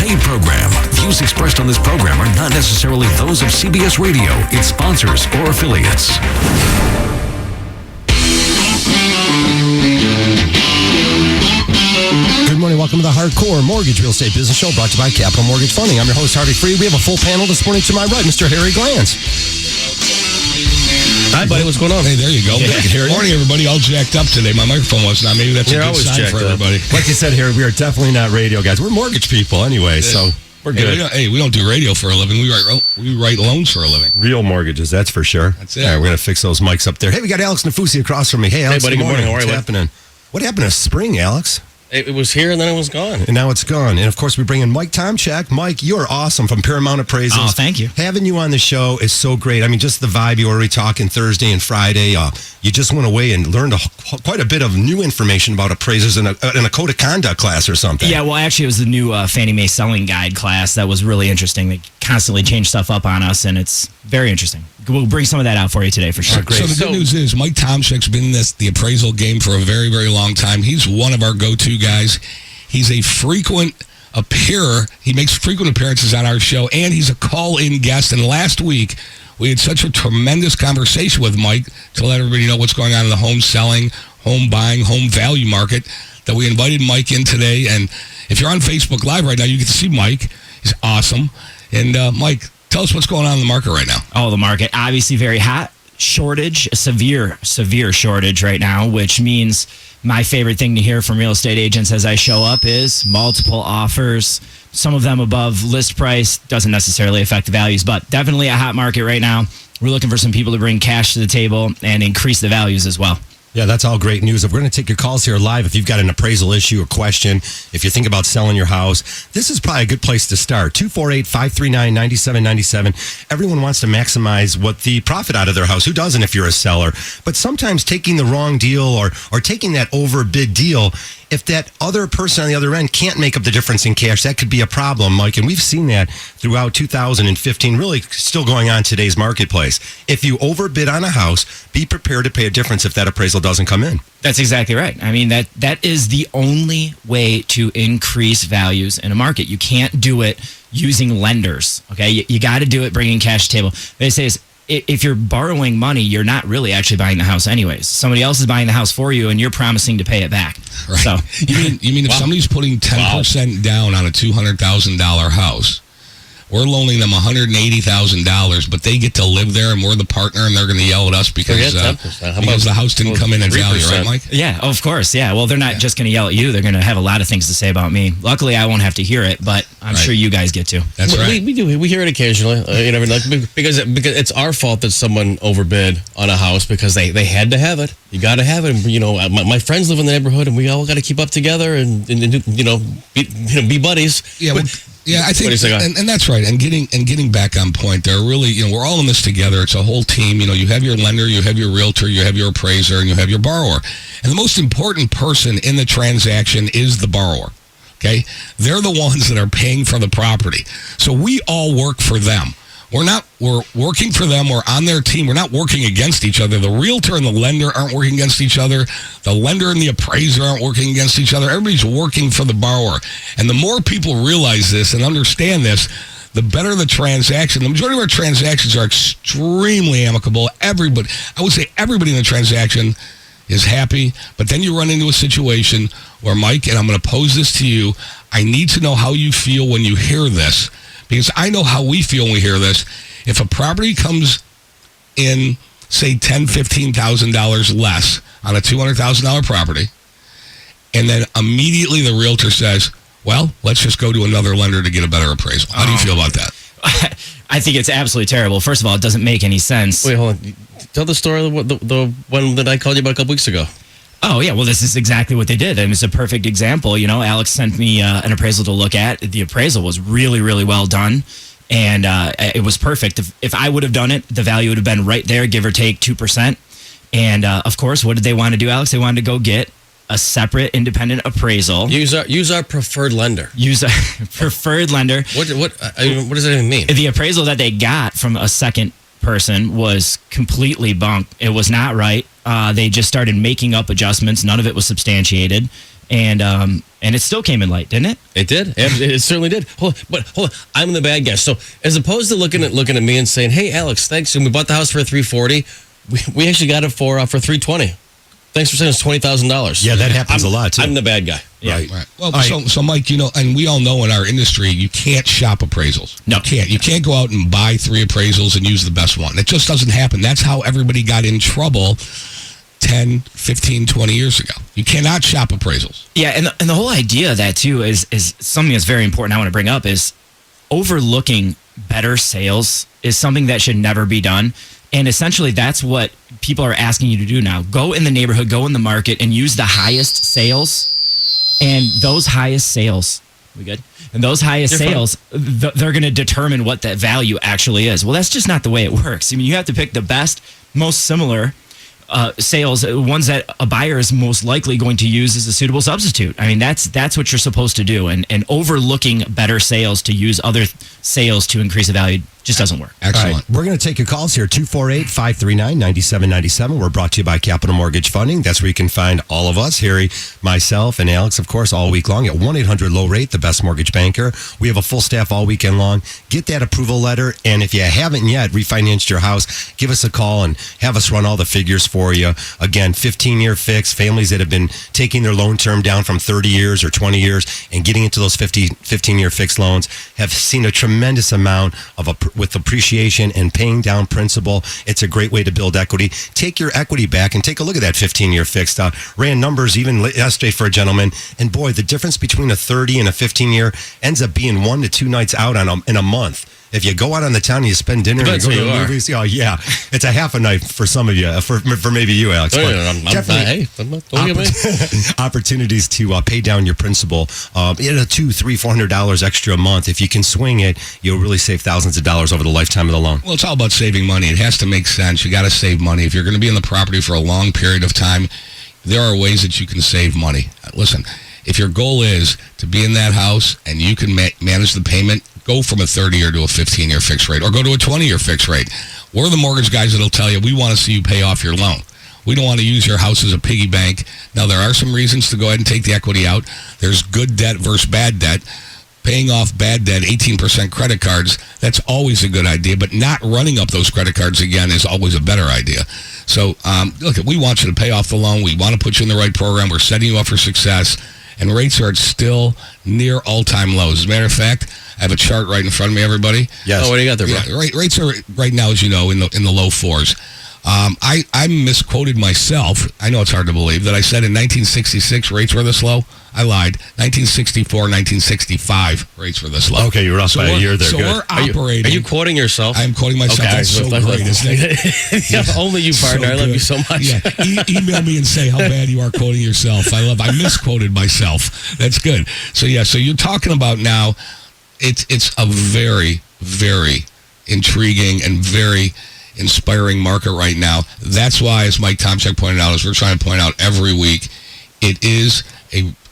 paid program. Views expressed on this program are not necessarily those of CBS Radio, its sponsors, or affiliates. Good morning. Welcome to the Hardcore Mortgage Real Estate Business Show, brought to you by Capital Mortgage Funding. I'm your host, Harvey Free. We have a full panel this morning. To my right, Mr. Harry Glantz. Hi, buddy. What's going on? Hey, there you go. Yeah. Morning, everybody. All jacked up today. My microphone was not. Maybe that's a good sign for everybody. Like you said, Harry, we are definitely not radio guys. We're mortgage people anyway, so we're good. We don't do radio for a living. We write loans for a living. Real mortgages, that's for sure. That's it. All right, we're going to fix those mics up there. Hey, we got Alex Nafusi across from me. Hey, Alex. Hey, buddy. Good morning. How are you? What's happening? What happened to spring, Alex? It was here and then it was gone. And now it's gone. And, of course, we bring in Mike Tomchak. Mike, you are awesome from Paramount Appraisals. Oh, thank you. Having you on the show is so great. I mean, just the vibe. You were already talking Thursday and Friday. You just went away and learned quite a bit of new information about appraisers in a code of conduct class or something. Yeah, well, actually, it was the new Fannie Mae Selling Guide class that was really interesting. They constantly change stuff up on us, and it's very interesting. We'll bring some of that out for you today for sure. So the good news is Mike Tomchak's been in the appraisal game for a very, very long time. He's one of our go-to guys. He's a frequent appearer. He makes frequent appearances on our show, and he's a call-in guest. And last week, we had such a tremendous conversation with Mike to let everybody know what's going on in the home selling, home buying, home value market that we invited Mike in today. And if you're on Facebook Live right now, you get to see Mike. He's awesome. And Mike, tell us what's going on in the market right now. Oh, the market, obviously very hot. Shortage, a severe shortage right now, which means my favorite thing to hear from real estate agents as I show up is multiple offers, some of them above list price. Doesn't necessarily affect the values, but definitely a hot market right now. We're looking for some people to bring cash to the table and increase the values as well. Yeah, that's all great news. We're going to take your calls here live. If you've got an appraisal issue or question, if you think about selling your house, this is probably a good place to start. 248-539-9797. Everyone wants to maximize what the profit out of their house. Who doesn't if you're a seller? But sometimes taking the wrong deal or taking that overbid deal, if that other person on the other end can't make up the difference in cash, that could be a problem, Mike. And we've seen that throughout 2015, really still going on in today's marketplace. If you overbid on a house, be prepared to pay a difference if that appraisal doesn't come in. That's exactly right. I mean, that is the only way to increase values in a market. You can't do it using lenders, okay? You got to do it bringing cash to the table. They say if you're borrowing money, you're not really actually buying the house anyways. Somebody else is buying the house for you, and you're promising to pay it back. Right. So you mean if somebody's putting 10% down on a $200,000 house, we're loaning them $180,000, but they get to live there, and we're the partner, and they're going to yell at us because the house didn't come in in value, right, Mike? Yeah, of course. Yeah. Well, they're not just going to yell at you. They're going to have a lot of things to say about me. Luckily, I won't have to hear it, but I'm sure you guys get to. That's right. We do. We hear it occasionally. Because it's our fault that someone overbid on a house because they had to have it. You got to have it. And, my friends live in the neighborhood, and we all got to keep up together and be buddies. Yeah. Yeah, I think, and that's right. And getting back on point, there really, we're all in this together. It's a whole team. You have your lender, you have your realtor, you have your appraiser, and you have your borrower. And the most important person in the transaction is the borrower. Okay, they're the ones that are paying for the property. So we all work for them. We're working for them. We're on their team. We're not working against each other. The realtor and the lender aren't working against each other. The lender and the appraiser aren't working against each other. Everybody's working for the borrower. And the more people realize this and understand this, the better the transaction. The majority of our transactions are extremely amicable. I would say everybody in the transaction is happy. But then you run into a situation where, Mike, and I'm going to pose this to you, I need to know how you feel when you hear this. Because I know how we feel when we hear this. If a property comes in, say, $10,000, $15,000 less on a $200,000 property, and then immediately the realtor says, well, let's just go to another lender to get a better appraisal. How do you feel about that? I think it's absolutely terrible. First of all, it doesn't make any sense. Wait, hold on. Tell the story, the one that I called you about a couple weeks ago. Oh, yeah. Well, this is exactly what they did. And it's a perfect example. Alex sent me an appraisal to look at. The appraisal was really, really well done. And it was perfect. If I would have done it, the value would have been right there, give or take 2%. And, of course, what did they want to do, Alex? They wanted to go get a separate independent appraisal. Use our preferred lender. Use a preferred lender. What does that even mean? The appraisal that they got from a second person was completely bunk. It was not right. They just started making up adjustments. None of it was substantiated. and it still came in light, didn't it? It did. It certainly did. Hold on. I'm the bad guy. So as opposed to looking at me and saying, "Hey, Alex, thanks. And we bought the house for $340. We actually got it for $320. Thanks for saying it's $20,000. Yeah, that happens a lot too. I'm the bad guy. Yeah. Right. Well, so Mike, and we all know in our industry, you can't shop appraisals. No. You can't go out and buy 3 appraisals and use the best one. It just doesn't happen. That's how everybody got in trouble 10, 15, 20 years ago. You cannot shop appraisals. Yeah, and the whole idea of that too is something that's very important I want to bring up is overlooking better sales is something that should never be done. And essentially that's what people are asking you to do now. Go in the neighborhood, go in the market and use the highest sales. And those highest sales, we good? And those highest sales, they're going to determine what that value actually is. Well, that's just not the way it works. I mean, you have to pick the best, most similar sales, ones that a buyer is most likely going to use as a suitable substitute. I mean, that's what you're supposed to do. And overlooking better sales to use other sales to increase the value just doesn't work. Excellent. All right, we're going to take your calls here, 248-539-9797. We're brought to you by Capital Mortgage Funding. That's where you can find all of us, Harry, myself, and Alex, of course, all week long at 1-800-LOW-RATE, the best mortgage banker. We have a full staff all weekend long. Get that approval letter, and if you haven't yet refinanced your house, give us a call and have us run all the figures for you. Again, 15-year fix, families that have been taking their loan term down from 30 years or 20 years and getting into those 15-year fixed loans have seen a tremendous amount of with appreciation and paying down principal. It's a great way to build equity. Take your equity back and take a look at that 15-year fixed. Ran numbers even yesterday for a gentleman, and boy, the difference between a 30 and a 15-year ends up being 1 to 2 nights out in a month. If you go out on the town and you spend dinner and you go to the movies, oh yeah, it's a half a night for some of you. For maybe you, Alex. Opportunities to pay down your principal. $200, $300, $400 extra a month. If you can swing it, you'll really save thousands of dollars over the lifetime of the loan. Well, it's all about saving money. It has to make sense. You got to save money. If you're going to be in the property for a long period of time, there are ways that you can save money. Listen, if your goal is to be in that house and you can manage the payment, go from a 30-year to a 15-year fixed rate or go to a 20-year fixed rate. We're the mortgage guys that'll tell you we want to see you pay off your loan. We don't want to use your house as a piggy bank. Now, there are some reasons to go ahead and take the equity out. There's good debt versus bad debt. Paying off bad debt, 18% credit cards, that's always a good idea, but not running up those credit cards again is always a better idea. So, look, we want you to pay off the loan. We want to put you in the right program. We're setting you up for success. And rates are still near all-time lows. As a matter of fact, I have a chart right in front of me, everybody. Yes. Oh, what do you got there, bro? Yeah, rates are right now, as you know, in the low 4s. I misquoted myself. I know it's hard to believe that I said in 1966 rates were this low. I lied. 1964, 1965 rates were this low. Okay, you were off by a year there. So good. we're operating. Are you quoting yourself? I'm quoting myself. Okay, That's so great, isn't it? Yeah, only you, partner. So I love good. you so much. Yeah. Email me and say how bad you are quoting yourself. I misquoted myself. That's good. So you're talking about now, it's a very, very intriguing and very inspiring market right now. That's why, as Mike Tomczak pointed out, as we're trying to point out every week, it is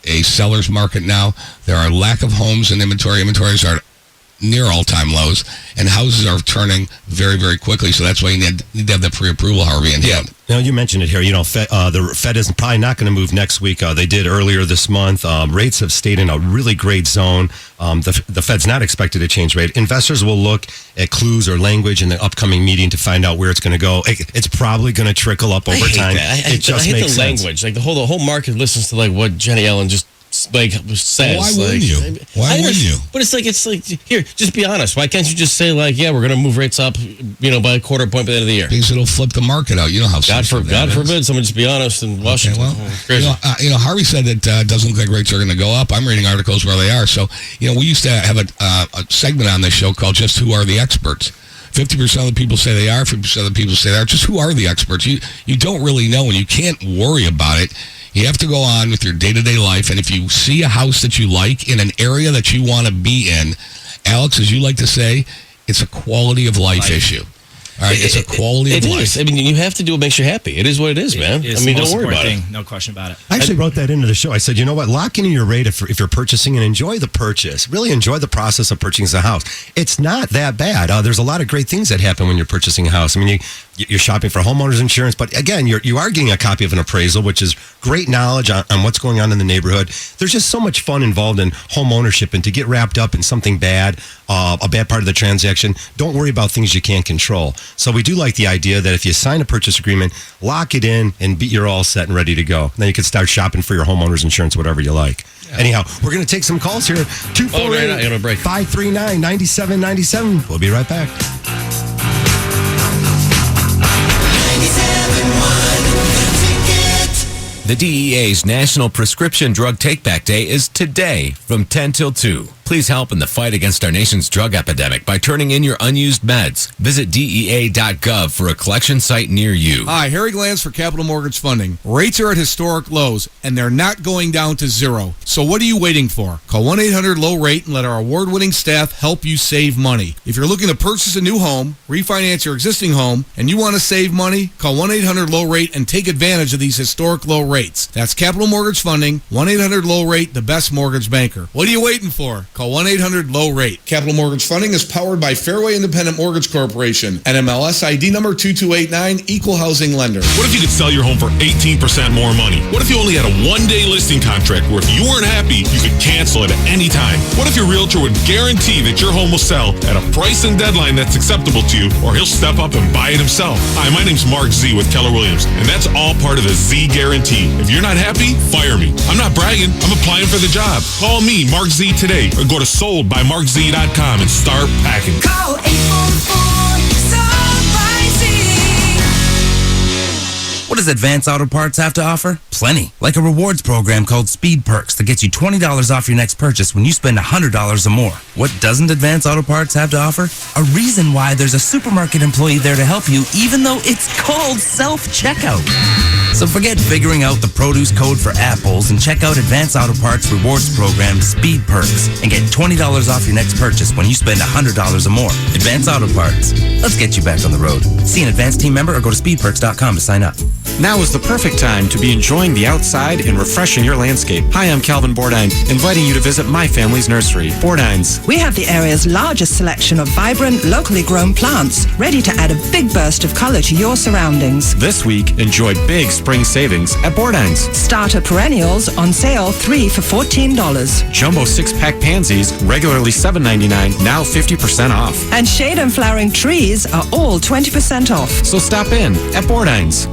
a seller's market now. There are lack of homes in inventory. Inventories are near all-time lows, and houses are turning very, very quickly. So that's why you need to have that pre-approval, Harvey, in hand. Now, you mentioned it here. The Fed is probably not going to move next week. They did earlier this month. Rates have stayed in a really great zone. The Fed's not expected to change rate. Investors will look at clues or language in the upcoming meeting to find out where it's going to go. It's probably going to trickle up over time. It just makes sense. Language. Like the whole market listens to like what Jenny Allen just says. Why wouldn't you? Why wouldn't you? But it's like here. Just be honest. Why can't you just say like, yeah, we're going to move rates up, by a quarter point by the end of the year? Because it'll flip the market out. You know how God forbid someone just be honest in Washington. Okay, well, crazy. Harvey said that it doesn't look like rates are going to go up. I'm reading articles where they are. So, we used to have a segment on this show called Just Who Are the Experts? 50% of the people say they are, 50% of the people say they are. Just who are the experts? You don't really know, and you can't worry about it. You have to go on with your day-to-day life, and if you see a house that you like in an area that you want to be in, Alex, as you like to say, it's a quality of life issue. All right, it's a quality of life. It is. I mean, you have to do what makes you happy. It is what it is, man. It's I mean, the most don't worry about important it. thing. No question about it. I actually wrote that into the show. I said, you know what? Lock in your rate if you're purchasing and enjoy the purchase. Really enjoy the process of purchasing a house. It's not that bad. There's a lot of great things that happen when you're purchasing a house. I mean, you're shopping for homeowners insurance, but again, you are getting a copy of an appraisal, which is great knowledge on what's going on in the neighborhood. There's just so much fun involved in home ownership, and to get wrapped up in something bad, a bad part of the transaction, don't worry about things you can't control. So we do like the idea that if you sign a purchase agreement, lock it in, and you're all set and ready to go. Then you can start shopping for your homeowner's insurance, whatever you like. Yeah. Anyhow, we're going to take some calls here. 248-539-9797. We'll be right back. The DEA's National Prescription Drug Take-Back Day is today from 10 till 2. Please help in the fight against our nation's drug epidemic by turning in your unused meds. Visit DEA.gov for a collection site near you. Hi, Harry Glanz for Capital Mortgage Funding. Rates are at historic lows, and they're not going down to zero. So what are you waiting for? Call 1-800-LOW-RATE and let our award-winning staff help you save money. If you're looking to purchase a new home, refinance your existing home, and you want to save money, call 1-800-LOW-RATE and take advantage of these historic low rates. That's Capital Mortgage Funding, 1-800-LOW-RATE, the best mortgage banker. What are you waiting for? Call 1-800-LOW-RATE. Capital Mortgage Funding is powered by Fairway Independent Mortgage Corporation, NMLS ID number 2289, Equal Housing Lender. What if you could sell your home for 18% more money? What if you only had a one-day listing contract where if you weren't happy, you could cancel it at any time? What if your realtor would guarantee that your home will sell at a price and deadline that's acceptable to you, or he'll step up and buy it himself? Hi, my name's Mark Z with Keller Williams, and that's all part of the Z Guarantee. If you're not happy, fire me. I'm not bragging. I'm applying for the job. Call me, Mark Z, today, or go to soldbymarkz.com and start packing. Call 844-SOLD-BY-Z. What does Advance Auto Parts have to offer? Plenty. Like a rewards program called Speed Perks that gets you $20 off your next purchase when you spend $100 or more. What doesn't Advance Auto Parts have to offer? A reason why there's a supermarket employee there to help you, even though it's called self-checkout. So forget figuring out the produce code for apples and check out Advance Auto Parts rewards program Speed Perks and get $20 off your next purchase when you spend $100 or more. Advance Auto Parts. Let's get you back on the road. See an Advance team member or go to speedperks.com to sign up. Now is the perfect time to be enjoying the outside and refreshing your landscape. Hi, I'm Calvin Bourdine, inviting you to visit my family's nursery, Bourdine's. We have the area's largest selection of vibrant, locally grown plants, ready to add a big burst of color to your surroundings. This week, enjoy big spring savings at Bourdine's. Starter perennials on sale 3 for $14. Jumbo 6-pack pansies, regularly $7.99, now 50% off. And shade and flowering trees are all 20% off. So stop in at Bourdine's.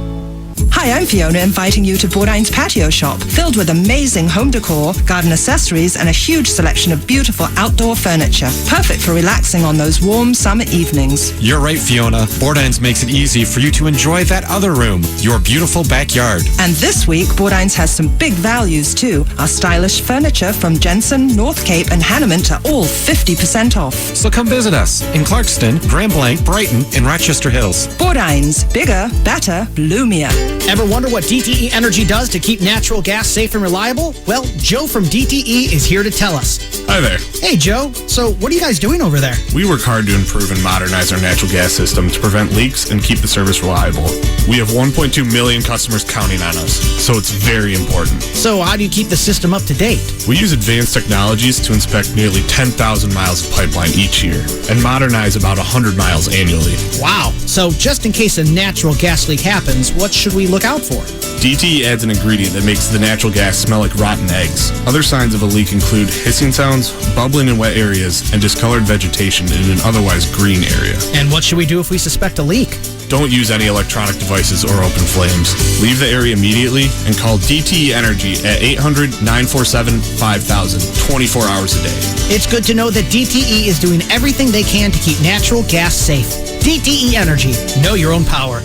Hi, I'm Fiona, inviting you to Bourdine's Patio Shop, filled with amazing home decor, garden accessories, and a huge selection of beautiful outdoor furniture. Perfect for relaxing on those warm summer evenings. You're right, Fiona. Bourdine's makes it easy for you to enjoy that other room, your beautiful backyard. And this week, Bourdine's has some big values, too. Our stylish furniture from Jensen, North Cape, and Hanneman are all 50% off. So come visit us in Clarkston, Grand Blanc, Brighton, and Rochester Hills. Bourdine's. Bigger, better, bloomier. Ever wonder what DTE Energy does to keep natural gas safe and reliable? Well, Joe from DTE is here to tell us. Hi there. Hey, Joe. So what are you guys doing over there? We work hard to improve and modernize our natural gas system to prevent leaks and keep the service reliable. We have 1.2 million customers counting on us, so it's very important. So how do you keep the system up to date? We use advanced technologies to inspect nearly 10,000 miles of pipeline each year and modernize about 100 miles annually. Wow. So just in case a natural gas leak happens, what should we look out for? DTE adds an ingredient that makes the natural gas smell like rotten eggs. Other signs of a leak include hissing sounds, bubbling in wet areas, and discolored vegetation in an otherwise green area. And what should we do if we suspect a leak? Don't use any electronic devices or open flames. Leave the area immediately and call DTE Energy at 800-947-5000, 24 hours a day. It's good to know that DTE is doing everything they can to keep natural gas safe. DTE Energy. Know your own power.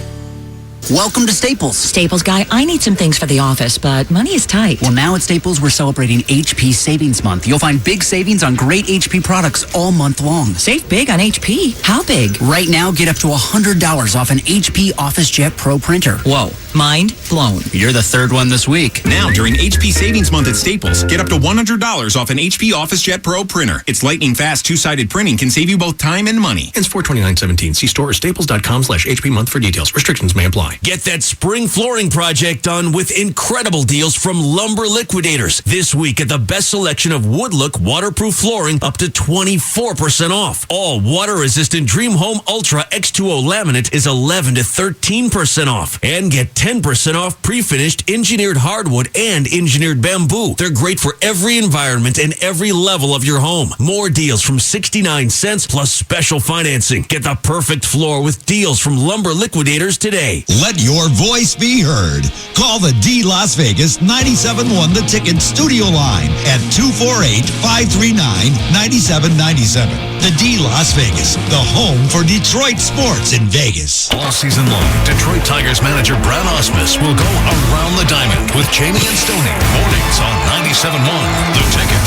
Welcome to Staples. Staples guy, I need some things for the office, but money is tight. Well, now at Staples, we're celebrating HP Savings Month. You'll find big savings on great HP products all month long. Save big on HP? How big? Right now, get up to $100 off an HP OfficeJet Pro printer. Whoa. Mind blown. You're the third one this week. Now, during HP Savings Month at Staples, get up to $100 off an HP OfficeJet Pro printer. Its lightning fast two-sided printing can save you both time and money. Ends 4/29/17. See store or staples.com/HP month for details. Restrictions may apply. Get that spring flooring project done with incredible deals from Lumber Liquidators. This week at the best selection of Woodlook waterproof flooring up to 24% off. All water-resistant Dream Home Ultra X2O laminate is 11 to 13% off. And get 10% off pre-finished engineered hardwood and engineered bamboo. They're great for every environment and every level of your home. More deals from 69 cents plus special financing. Get the perfect floor with deals from Lumber Liquidators today. Let your voice be heard. Call the D Las Vegas 97.1 The Ticket studio line at 248-539-9797. The D Las Vegas, the home for Detroit sports in Vegas. All season long, Detroit Tigers manager Brad Ausmus will go around the diamond with Jamie and Stoney. Mornings on 97.1 The Ticket.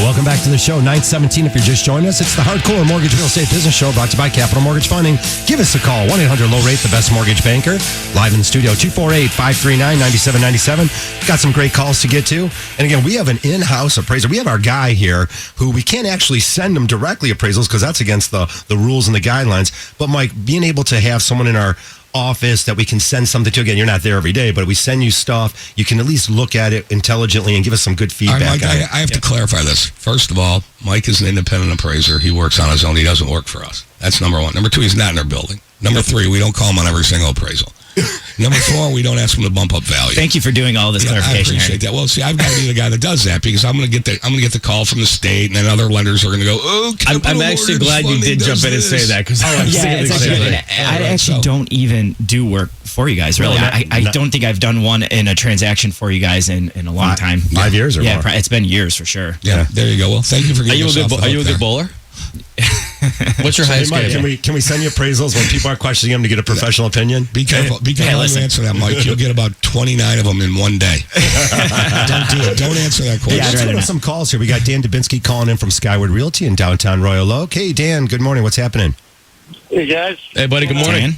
Welcome back to the show, 917. If you're just joining us, it's the Hardcore Mortgage Real Estate Business Show brought to you by Capital Mortgage Funding. Give us a call, 1-800-LOW-RATE, the best mortgage banker. Live in the studio, 248-539-9797. Got some great calls to get to. And again, we have an in-house appraiser. We have our guy here who we can't actually send him directly appraisals because that's against the rules and the guidelines. But Mike, being able to have someone in our office that we can send something to. Again, you're not there every day, but we send you stuff. You can at least look at it intelligently and give us some good feedback. All right, Mike, I have to clarify this. First of all, Mike is an independent appraiser. He works on his own. He doesn't work for us. That's number one. Number two, he's not in our building. Number three, we don't call him on every single appraisal. Number four, we don't ask him to bump up value. Thank you for doing all this clarification. I appreciate that. Well, see, I've got to be the guy that does that because I'm going to get the call from the state, and then other lenders are going to go, "Oh, I'm actually glad you did jump in and say that because I actually don't even do work for you guys. Really, I don't think I've done one in a transaction for you guys in a long time. 5 years or more. It's been years for sure. Yeah, there you go. Well, thank you for giving us Are you a good bowler? What's your highest Mike, grade? can we send you appraisals when people are questioning them to get a professional opinion? Be careful. Be careful how you answer that, Mike. You'll get about 29 of them in one day. Don't do it. Don't answer that question. Let's go to some calls here. We got Dan Dubinsky calling in from Skyward Realty in downtown Royal Oak. Hey, Dan. Good morning. What's happening? Hey, guys. Hey, buddy. Good morning.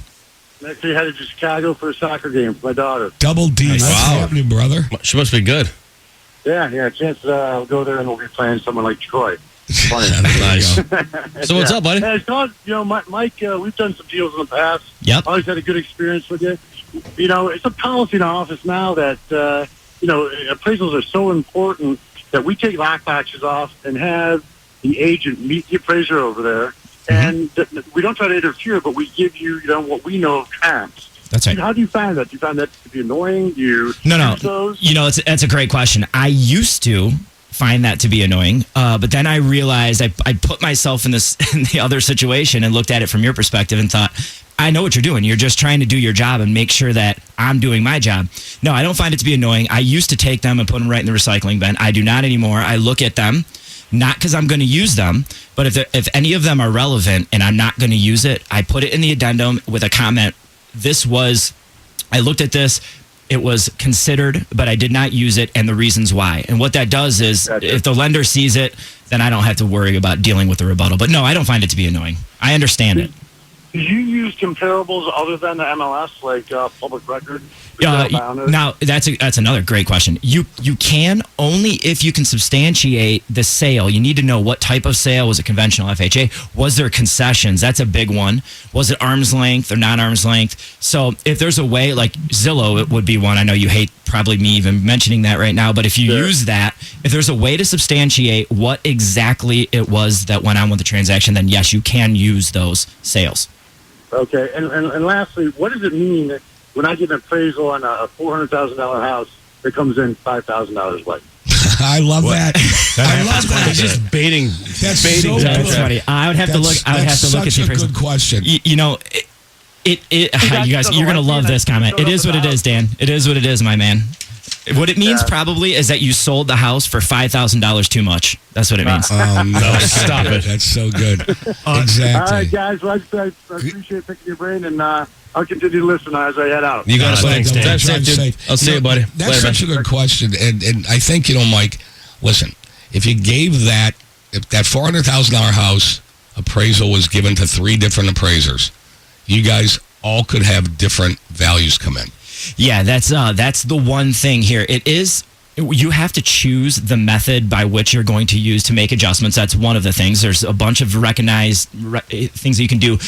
I'm actually headed to Chicago for a soccer game for my daughter. Double D. Nice. What's happening, brother? She must be good. Yeah. Chance I'll go there and we'll be playing someone like Troy. Funny. Nice. So what's up, buddy? Hey, Mike, we've done some deals in the past. Yep. Always had a good experience with you. You know, it's a policy in our office now that, appraisals are so important that we take lockboxes off and have the agent meet the appraiser over there. And we don't try to interfere, but we give you, what we know of comps. That's right. How do you find that? Do you find that to be annoying? Do you No. use those? That's a great question. I used to find that to be annoying, but then I realized I put myself in the other situation and looked at it from your perspective and thought, I know what you're doing. You're just trying to do your job and make sure that I'm doing my job. No, I don't find it to be annoying. I used to take them and put them right in the recycling bin. I do not anymore. I look at them, not because I'm going to use them, but if any of them are relevant and I'm not going to use it, I put it in the addendum with a comment. I looked at this. It was considered, but I did not use it, and the reasons why. And what that does is, if the lender sees it, then I don't have to worry about dealing with the rebuttal. But no, I don't find it to be annoying. I understand it. Do you use comparables other than the MLS, like public record? Now, that's another great question. You can only if you can substantiate the sale. You need to know what type of sale. Was it conventional FHA? Was there concessions? That's a big one. Was it arm's length or not arm's length? So if there's a way, like Zillow, it would be one. I know you hate probably me even mentioning that right now, but if you use that, if there's a way to substantiate what exactly it was that went on with the transaction, then yes, you can use those sales. Okay, and lastly, what does it mean that when I get an appraisal on a $400,000 house that comes in $5,000 late? I love that. I love that. He's just baiting. That's baiting. so That's funny. I would have to look. I would have to look at the appraisal. That's such a good question. You guys, you're gonna love this comment. It is what it is, Dan. It is what it is, my man. What it means probably is that you sold the house for $5,000 too much. That's what it means. Oh, no. Stop it. That's so good. Exactly. All right, guys. Well, I appreciate picking your brain, and I'll continue to listen as I head out. You got it, buddy. That's it, dude. I'll see you, buddy. That's such a good question. And I think, Mike, listen, if you gave that $400,000 house appraisal was given to 3 different appraisers, you guys all could have different values come in. Yeah, that's the one thing here. It is, you have to choose the method by which you're going to use to make adjustments. That's one of the things. There's a bunch of recognized things that you can do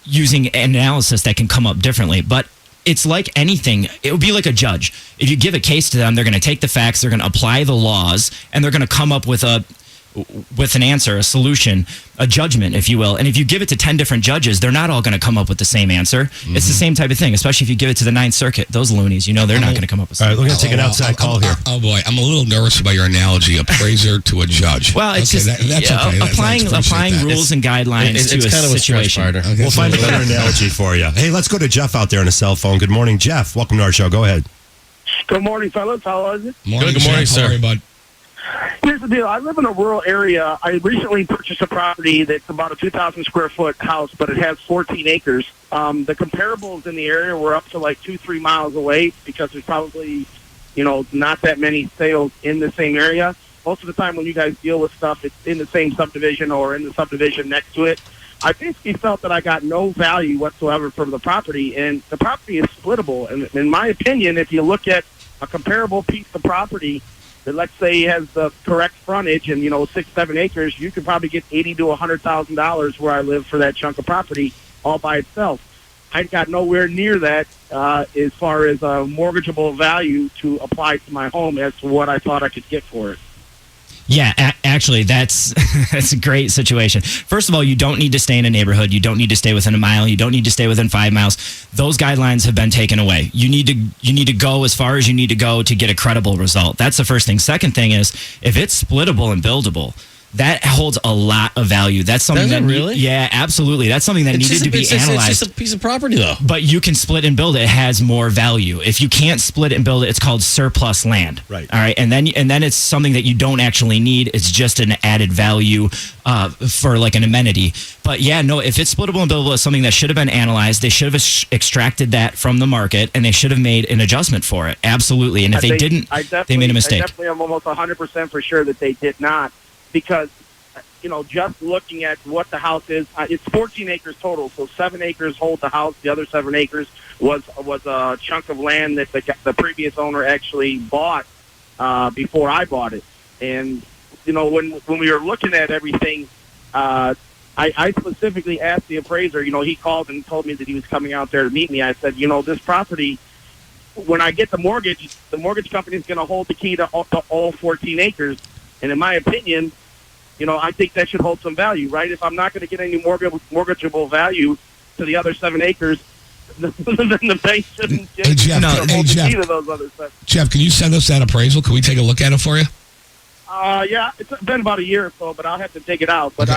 using analysis that can come up differently. But it's like anything. It would be like a judge. If you give a case to them, they're going to take the facts, they're going to apply the laws, and they're going to come up with an answer, a solution, a judgment, if you will. And if you give it to 10 different judges, they're not all going to come up with the same answer. Mm-hmm. It's the same type of thing, especially if you give it to the Ninth Circuit. Those loonies, they're not going to come up with something. All right, we're going to take an outside call here. Oh, boy. I'm a little nervous about your analogy, appraiser to a judge. Well, it's okay, just that's okay. applying rules and guidelines to a kind of situation. A we'll find a better analogy for you. Hey, let's go to Jeff out there on a cell phone. Good morning, Jeff. Welcome to our show. Go ahead. Good morning, fellas. How is it? Good morning, sir. How are you, bud? Here's the deal. I live in a rural area. I recently purchased a property that's about a 2,000 square foot house, but it has 14 acres. The comparables in the area were up to like 2-3 miles away because there's probably, not that many sales in the same area. Most of the time when you guys deal with stuff, it's in the same subdivision or in the subdivision next to it. I basically felt that I got no value whatsoever from the property, and the property is splittable. And in my opinion, if you look at a comparable piece of property that, let's say, has the correct frontage and 6-7 acres, you could probably get $80,000 to $100,000 where I live for that chunk of property all by itself. I got nowhere near that as far as a mortgageable value to apply to my home as to what I thought I could get for it. Yeah, actually, that's a great situation. First of all, you don't need to stay in a neighborhood. You don't need to stay within a mile. You don't need to stay within 5 miles. Those guidelines have been taken away. You need to go as far as you need to go to get a credible result. That's the first thing. Second thing is, if it's splittable and buildable, that holds a lot of value. That's something Does it really? Yeah, absolutely. That's something that needed to be analyzed. It's just a piece of property, though. But you can split and build it. It has more value. If you can't split it and build it, it's called surplus land. Right. All right. And then it's something that you don't actually need. It's just an added value for like an amenity. But yeah, no, if it's splittable and buildable, it's something that should have been analyzed. They should have extracted that from the market, and they should have made an adjustment for it. Absolutely. And if they didn't, they made a mistake. I definitely am almost 100% for sure that they did not. Because, just looking at what the house is, it's 14 acres total. So 7 acres hold the house. The other 7 acres was a chunk of land that the previous owner actually bought before I bought it. And, when we were looking at everything, I specifically asked the appraiser, he called and told me that he was coming out there to meet me. I said, this property, when I get the mortgage company is going to hold the key to all 14 acres. And in my opinion, I think that should hold some value, right? If I'm not going to get any mortgageable value to the other 7 acres, then the bank shouldn't get the key to those other 7. Jeff, can you send us that appraisal? Can we take a look at it for you? Yeah, it's been about a year or so, but I'll have to dig it out. But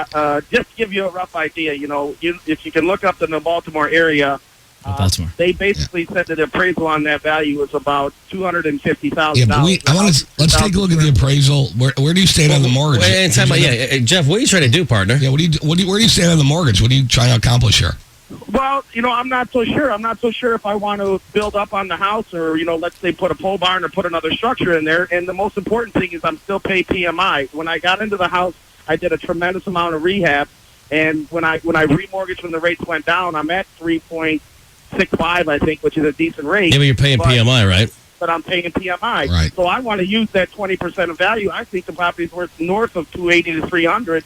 just to give you a rough idea, if you can look up in the Baltimore area, they basically said that the appraisal on that value was about $250,000. Yeah, but let's take a look at the appraisal. Where do you stand on the mortgage? Jeff, what are you trying to do, partner? Yeah, where do you stand on the mortgage? What are you trying to accomplish here? Well, I'm not so sure. I'm not so sure if I want to build up on the house or, let's say put a pole barn or put another structure in there. And the most important thing is I'm still paying PMI. When I got into the house, I did a tremendous amount of rehab. And when I remortgaged when the rates went down, I'm at 3.65, I think, which is a decent rate. Yeah, but you're paying PMI, right? But I'm paying PMI. Right. So I want to use that 20% of value. I think the property's worth north of $280,000 to $300,000.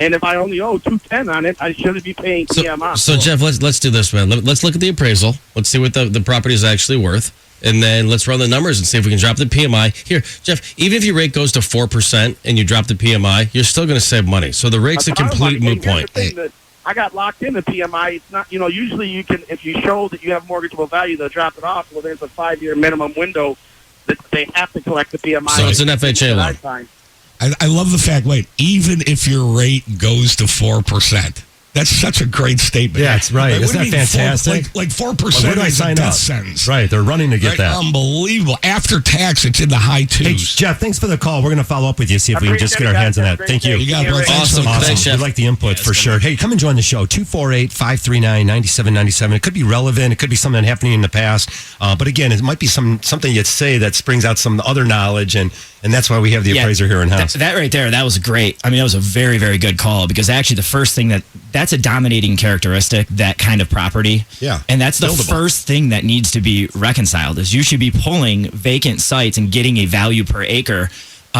And if I only owe $210,000 on it, I shouldn't be paying PMI. So Jeff, let's do this, man. Let's look at the appraisal. Let's see what the property is actually worth. And then let's run the numbers and see if we can drop the PMI. Here, Jeff, even if your rate goes to 4% and you drop the PMI, you're still going to save money. So the rate's a complete moot point. I got locked into PMI. It's not, usually you can, if you show that you have mortgageable value, they'll drop it off. Well, there's a 5-year minimum window that they have to collect the PMI. So it's an FHA loan. I love the fact, even if your rate goes to 4%, That's such a great statement. Yeah, it's right. Like, Isn't that fantastic? Like 4% Where do I is a sign death up? sentence. Right, they're running to get Right? that. Unbelievable. After tax, it's in the high twos. Hey, Jeff, thanks for the call. We're going to follow up with you, see if we can just get our hands on that. Thank you. You got it, bro. Awesome. Thanks, Jeff. We like the input for sure. Hey, come and join the show. 248-539-9797. It could be relevant. It could be something happening in the past. But again, it might be something you say that springs out some other knowledge, and that's why we have the appraiser here in house. That right there, that was great. I mean, that was a very, very good call, because actually the first thing that's a dominating characteristic, that kind of property. Yeah. And that's the Buildable. first thing that needs to be reconciled, is you should be pulling vacant sites and getting a value per acre.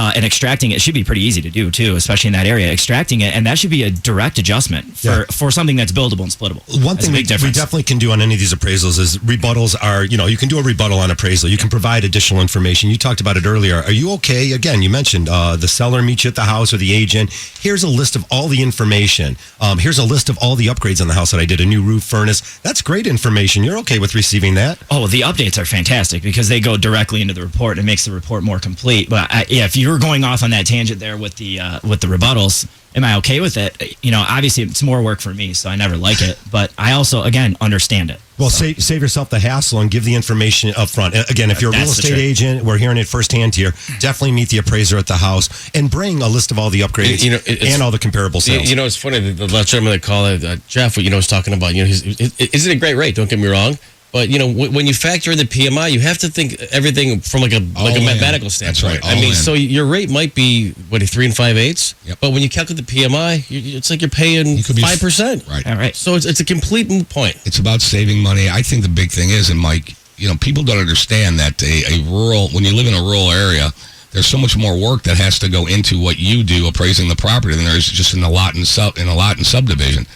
And extracting it should be pretty easy to do too, especially in that area. Extracting it, and that should be a direct adjustment for something that's buildable and splittable. One thing we definitely can do on any of these appraisals is rebuttals are, you can do a rebuttal on appraisal. You can provide additional information. You talked about it earlier. Are you okay? Again, you mentioned the seller meets you at the house, or the agent. Here's a list of all the information. Here's a list of all the upgrades on the house that I did. A new roof, furnace. That's great information. You're okay with receiving that? Oh, the updates are fantastic, because they go directly into the report and it makes the report more complete. But if you're going off on that tangent there with the rebuttals, am I okay with it? Obviously it's more work for me, so I never like it. But I also, again, understand it. Well, save yourself the hassle and give the information up front. Again, if you're a real estate agent, we're hearing it firsthand here. Definitely meet the appraiser at the house and bring a list of all the upgrades and all the comparable sales. It's funny. The last gentleman that called, Jeff, was talking about, isn't it a great rate? Don't get me wrong. But, when you factor in the PMI, you have to think everything from like a mathematical standpoint. That's right. So your rate might be, 3 5/8? Yep. But when you calculate the PMI, it's like you're paying 5%. Right. All right. So it's a complete moot point. It's about saving money. I think the big thing is, and Mike, people don't understand that when you live in a rural area, there's so much more work that has to go into what you do appraising the property than there is just in a lot and subdivision.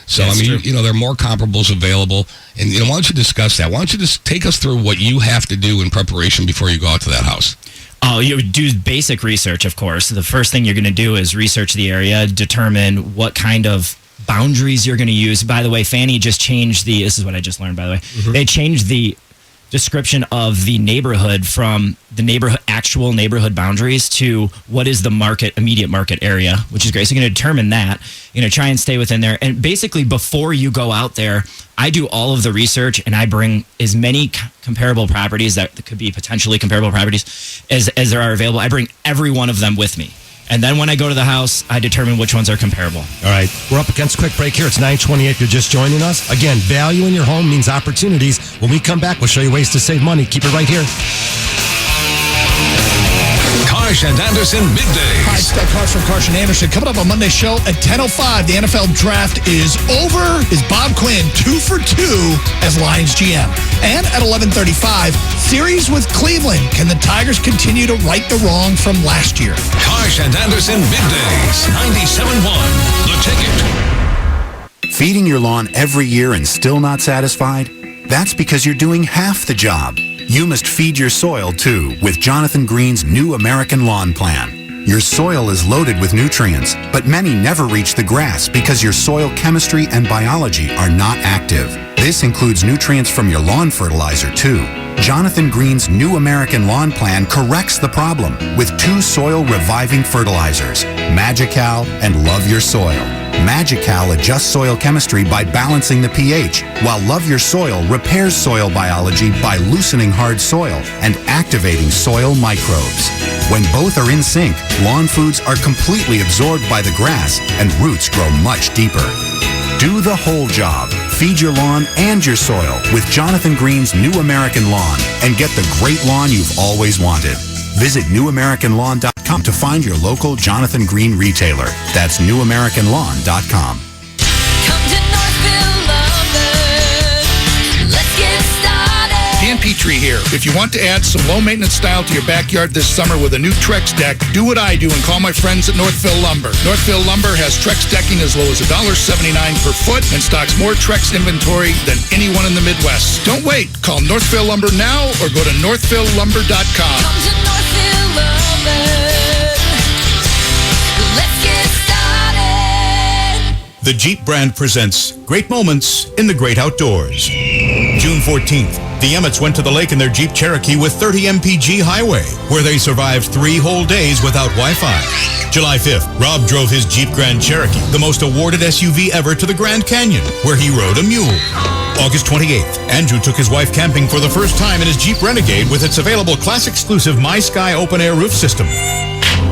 So, That's true. there are more comparables available. And, why don't you discuss that? Why don't you just take us through what you have to do in preparation before you go out to that house? Oh, you do basic research, of course. The first thing you're going to do is research the area, determine what kind of boundaries you're going to use. By the way, Fannie just changed this is what I just learned, by the way. Mm-hmm. They changed the description of the neighborhood from the actual neighborhood boundaries to what is the immediate market area, which is great. So you're going to determine that, try and stay within there. And basically, before you go out there, I do all of the research, and I bring as many comparable properties that could be potentially comparable properties as there are available. I bring every one of them with me. And then when I go to the house, I determine which ones are comparable. All right. We're up against a quick break here. It's 9:28 if you're just joining us. Again, value in your home means opportunities. When we come back, we'll show you ways to save money. Keep it right here. Karsh and Anderson middays. Hi, it's Doug Karsh from Karsh and Anderson. Coming up on Monday's show at 10:05, the NFL draft is over. Is Bob Quinn 2 for 2 as Lions GM? And at 11:35, series with Cleveland. Can the Tigers continue to right the wrong from last year? Karsh and Anderson middays. 97.1 The Ticket. Feeding your lawn every year and still not satisfied? That's because you're doing half the job. You must feed your soil, too, with Jonathan Green's new American Lawn Plan. Your soil is loaded with nutrients, but many never reach the grass because your soil chemistry and biology are not active. This includes nutrients from your lawn fertilizer, too. Jonathan Green's new American Lawn Plan corrects the problem with 2 soil-reviving fertilizers, Magical and Love Your Soil. Magical adjusts soil chemistry by balancing the pH, while Love Your Soil repairs soil biology by loosening hard soil and activating soil microbes. When both are in sync, lawn foods are completely absorbed by the grass and roots grow much deeper. Do the whole job. Feed your lawn and your soil with Jonathan Green's New American Lawn and get the great lawn you've always wanted. Visit newamericanlawn.com to find your local Jonathan Green retailer. That's newamericanlawn.com. Come to Northville Lumber. Let's get started. Dan Petrie here. If you want to add some low-maintenance style to your backyard this summer with a new Trex deck, do what I do and call my friends at Northville Lumber. Northville Lumber has Trex decking as low as $1.79 per foot and stocks more Trex inventory than anyone in the Midwest. Don't wait. Call Northville Lumber now or go to northvillelumber.com. Come to Northville Lumber. Let's get started. The Jeep brand presents Great Moments in the Great Outdoors. June 14th, The Emmets went to the lake in their Jeep Cherokee with 30 mpg highway, where they survived 3 whole days without Wi-Fi. July 5th, Rob drove his Jeep Grand Cherokee, the most awarded SUV ever, to the Grand Canyon, where he rode a mule. August 28th, Andrew took his wife camping for the first time in his Jeep Renegade with its available class-exclusive My Sky open-air roof system.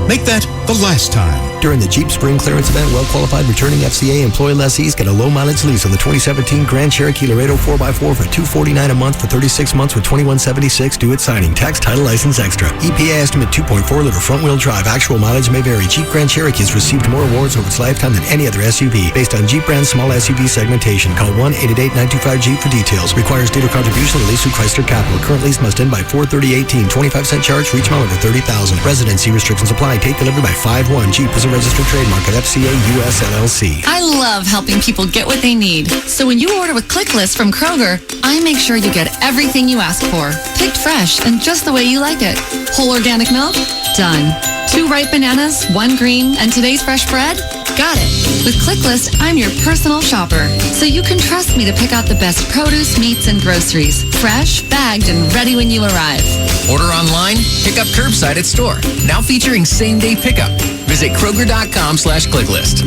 Make that the last time. During the Jeep Spring Clearance event, well-qualified returning FCA employee lessees get a low-mileage lease on the 2017 Grand Cherokee Laredo 4x4 for $249 a month for 36 months with $21.76 due at signing. Tax, title, license extra. EPA estimate 2.4-liter front-wheel drive. Actual mileage may vary. Jeep Grand Cherokee has received more awards over its lifetime than any other SUV. Based on Jeep brand small SUV segmentation. Call 1-888-925-JEEP for details. Requires dealer contribution and lease through Chrysler Capital. Current lease must end by 4/30/18. 25-cent charge for each mile under 30,000. Residency restrictions apply. Take delivery by 5/1. Jeep is a registered trademark at FCA US LLC. I love helping people get what they need. So when you order with ClickList from Kroger, I make sure you get everything you ask for. Picked fresh and just the way you like it. Whole organic milk? Done. 2 ripe bananas, 1 green, and today's fresh bread? Got it. With ClickList, I'm your personal shopper. So you can trust me to pick out the best produce, meats, and groceries. Fresh, bagged, and ready when you arrive. Order online, pick up curbside at store. Now featuring same-day pickup. Visit Kroger.com/ClickList.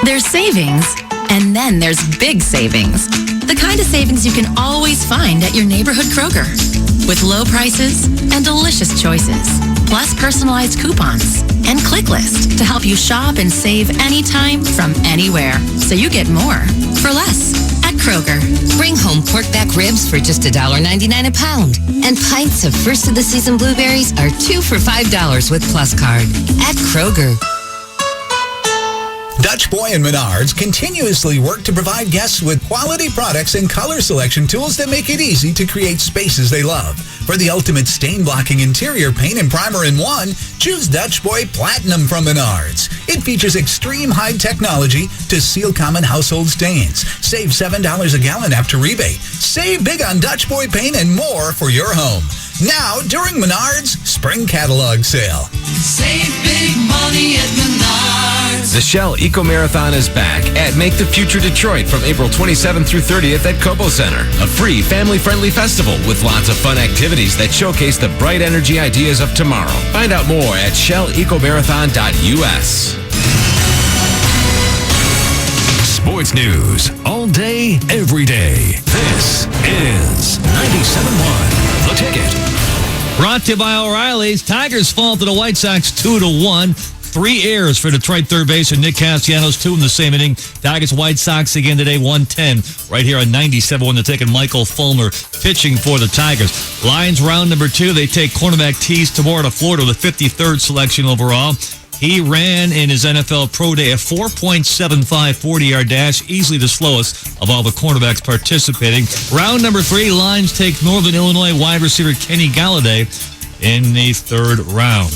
There's savings, and then there's big savings. The kind of savings you can always find at your neighborhood Kroger. With low prices and delicious choices. Plus personalized coupons and ClickList to help you shop and save anytime from anywhere. So you get more for less at Kroger. Bring home pork back ribs for just $1.99 a pound. And pints of first of the season blueberries are 2 for $5 with Plus Card at Kroger. Dutch Boy and Menards continuously work to provide guests with quality products and color selection tools that make it easy to create spaces they love. For the ultimate stain-blocking interior paint and primer in one, choose Dutch Boy Platinum from Menards. It features extreme high technology to seal common household stains. Save $7 a gallon after rebate. Save big on Dutch Boy paint and more for your home. Now, during Menards Spring Catalog Sale. Save big money at Menards. The Shell Eco Marathon is back at Make the Future Detroit from April 27th through 30th at Cobo Center. A free, family-friendly festival with lots of fun activities that showcase the bright energy ideas of tomorrow. Find out more at shellecomarathon.us. Sports news all day, every day. This is 97.1 The Ticket. Brought to you by O'Reilly's. Tigers fall to the White Sox 2-1. 3 errors for Detroit third baseman Nick Castellanos, 2 in the same inning. Tigers White Sox again today, 110. Right here on 97.1 The Ticket. Michael Fulmer pitching for the Tigers. Lions round number 2. They take cornerback Tease Tabor to Florida with 53rd selection overall. He ran in his NFL Pro Day a 4.75 40-yard dash, easily the slowest of all the cornerbacks participating. Round number 3, Lions take Northern Illinois wide receiver Kenny Galladay in the 3rd round.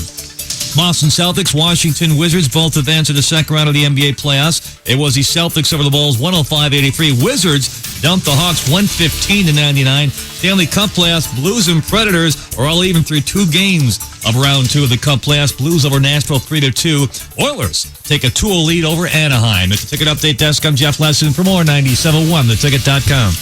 Boston Celtics, Washington Wizards both advance to the second round of the NBA playoffs. It was the Celtics over the Bulls, 105-83. Wizards dumped the Hawks 115-99. Stanley Cup playoffs, Blues and Predators are all even through 2 games of round 2 of the Cup playoffs. Blues over Nashville 3-2. Oilers take a 2-0 lead over Anaheim. At the Ticket Update Desk, I'm Jeff Lesson. For more, 97.1theticket.com.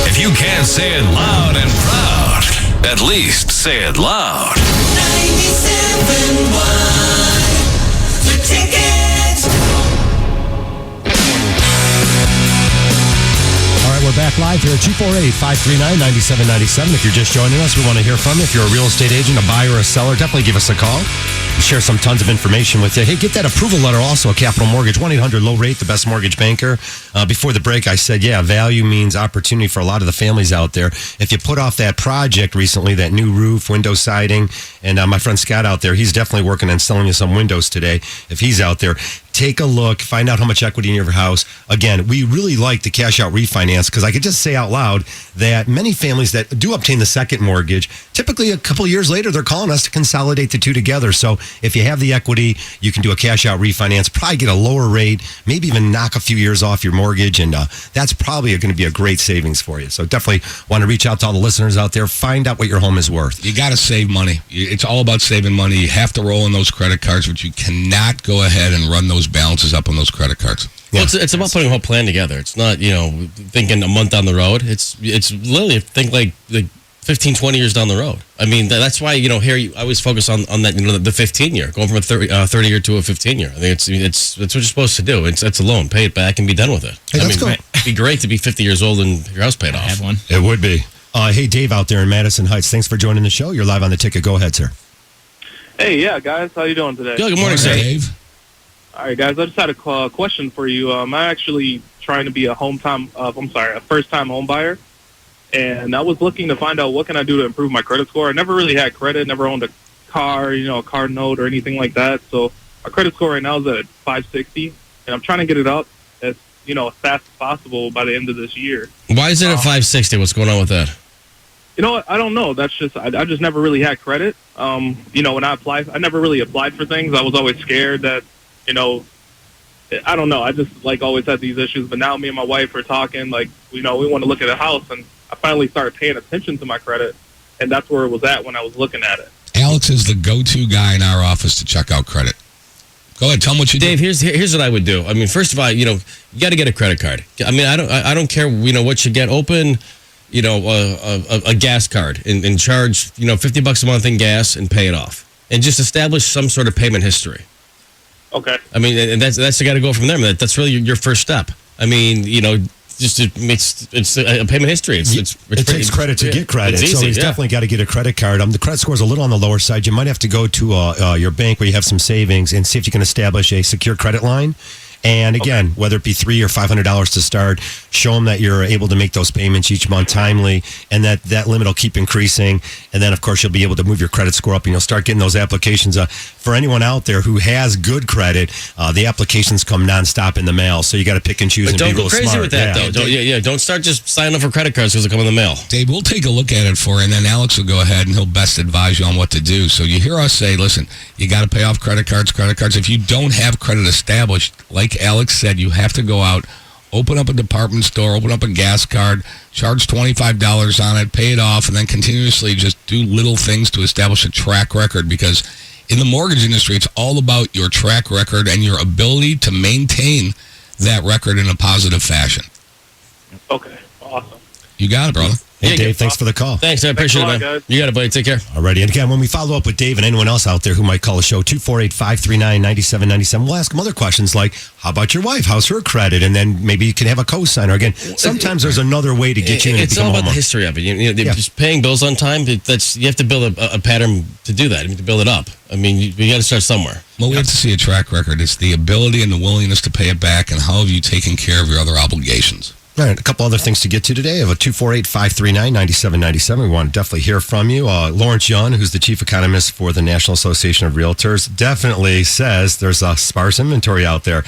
If you can't say it loud and proud, at least say it loud. 97.1 The Ticket. All right, we're back live here at 248-539-9797. If you're just joining us, we want to hear from you. If you're a real estate agent, a buyer, or a seller, definitely give us a call. We'll share some tons of information with you. Hey, get that approval letter also at Capital Mortgage, 1-800-LOW-RATE, the best mortgage banker. Before the break, I said, yeah, value means opportunity for a lot of the families out there. If you put off that project recently, that new roof, window siding, and my friend Scott out there, he's definitely working on selling you some windows today. If he's out there, take a look, find out how much equity in your house. Again, we really like the cash out refinance because I could just say out loud that many families that do obtain the second mortgage, typically a couple of years later, they're calling us to consolidate the two together. So if you have the equity, you can do a cash out refinance, probably get a lower rate, maybe even knock a few years off your mortgage. And that's probably going to be a great savings for you. So definitely want to reach out to all the listeners out there, find out what your home is worth. You got to save money. It's all about saving money. You have to roll in those credit cards, but you cannot go ahead and run those those balances up on those credit cards. Well, it's about putting a whole plan together. It's not, thinking a month down the road. It's literally think like 15, 20 years down the road. I mean, that's why, here I always focus on that, the 15 year, going from a 30 year to a 15 year. I think it's what you're supposed to do. It's a loan, pay it back and be done with it. Hey, let's go. It'd be great to be 50 years old and your house paid off. I have one. It would be. Hey, Dave out there in Madison Heights, thanks for joining the show. You're live on the ticket. Go ahead, sir. Hey, yeah, guys. How you doing today? Good morning, sir. Dave. All right, guys. I just had a question for you. I'm actually trying to be a first-time home buyer, and I was looking to find out what can I do to improve my credit score. I never really had credit, never owned a car, a car note or anything like that. So my credit score right now is at 560, and I'm trying to get it up as fast as possible by the end of this year. Why is it at 560? What's going on with that? You know what? I don't know. That's just I just never really had credit. When I applied, I never really applied for things. I was always scared that, I don't know. I just always had these issues. But now me and my wife are talking. We want to look at a house, and I finally started paying attention to my credit, and that's where it was at when I was looking at it. Alex is the go-to guy in our office to check out credit. Go ahead, tell him what you do. Dave, here's what I would do. I mean, first of all, you got to get a credit card. I mean, I don't care, what you get. Open, a gas card and charge, $50 a month in gas and pay it off, and just establish some sort of payment history. Okay. I mean, and that's got to go from there. That's really your first step. I mean, it's a payment history. It takes credit to get credit, easy, so he's definitely got to get a credit card. The credit score is a little on the lower side. You might have to go to your bank where you have some savings and see if you can establish a secure credit line. And again, whether it be $300 or $500 to start, show them that you're able to make those payments each month timely, and that limit will keep increasing. And then, of course, you'll be able to move your credit score up, and you'll start getting those applications. For anyone out there who has good credit, the applications come nonstop in the mail, so you got to pick and choose and be real smart. Don't go crazy with that, though. Don't start just signing up for credit cards because they come in the mail. Dave, we'll take a look at it for you, and then Alex will go ahead and he'll best advise you on what to do. So you hear us say, listen, you got to pay off credit cards. If you don't have credit established, like Alex said, you have to go out, open up a department store, open up a gas card, charge $25 on it, pay it off, and then continuously just do little things to establish a track record, because in the mortgage industry, it's all about your track record and your ability to maintain that record in a positive fashion. Okay, awesome. You got it, brother. Hey, Dave, thanks for the call. Thanks, I appreciate it, man. Guys. You got it, buddy. Take care. Alrighty, and again, when we follow up with Dave and anyone else out there who might call a show, 248-539-9797, we'll ask them other questions like, how about your wife? How's her credit? And then maybe you can have a co-signer. Again, sometimes there's another way to get you in. It's all about the history of it. Just paying bills on time, you have to build a pattern to do that. You have to build it up. I mean, you got to start somewhere. Well, we have to see a track record. It's the ability and the willingness to pay it back, and how have you taken care of your other obligations. All right, a couple other things to get to today. I have a 248-539-9797. We want to definitely hear from you. Lawrence Young, who's the chief economist for the National Association of Realtors, definitely says there's a sparse inventory out there.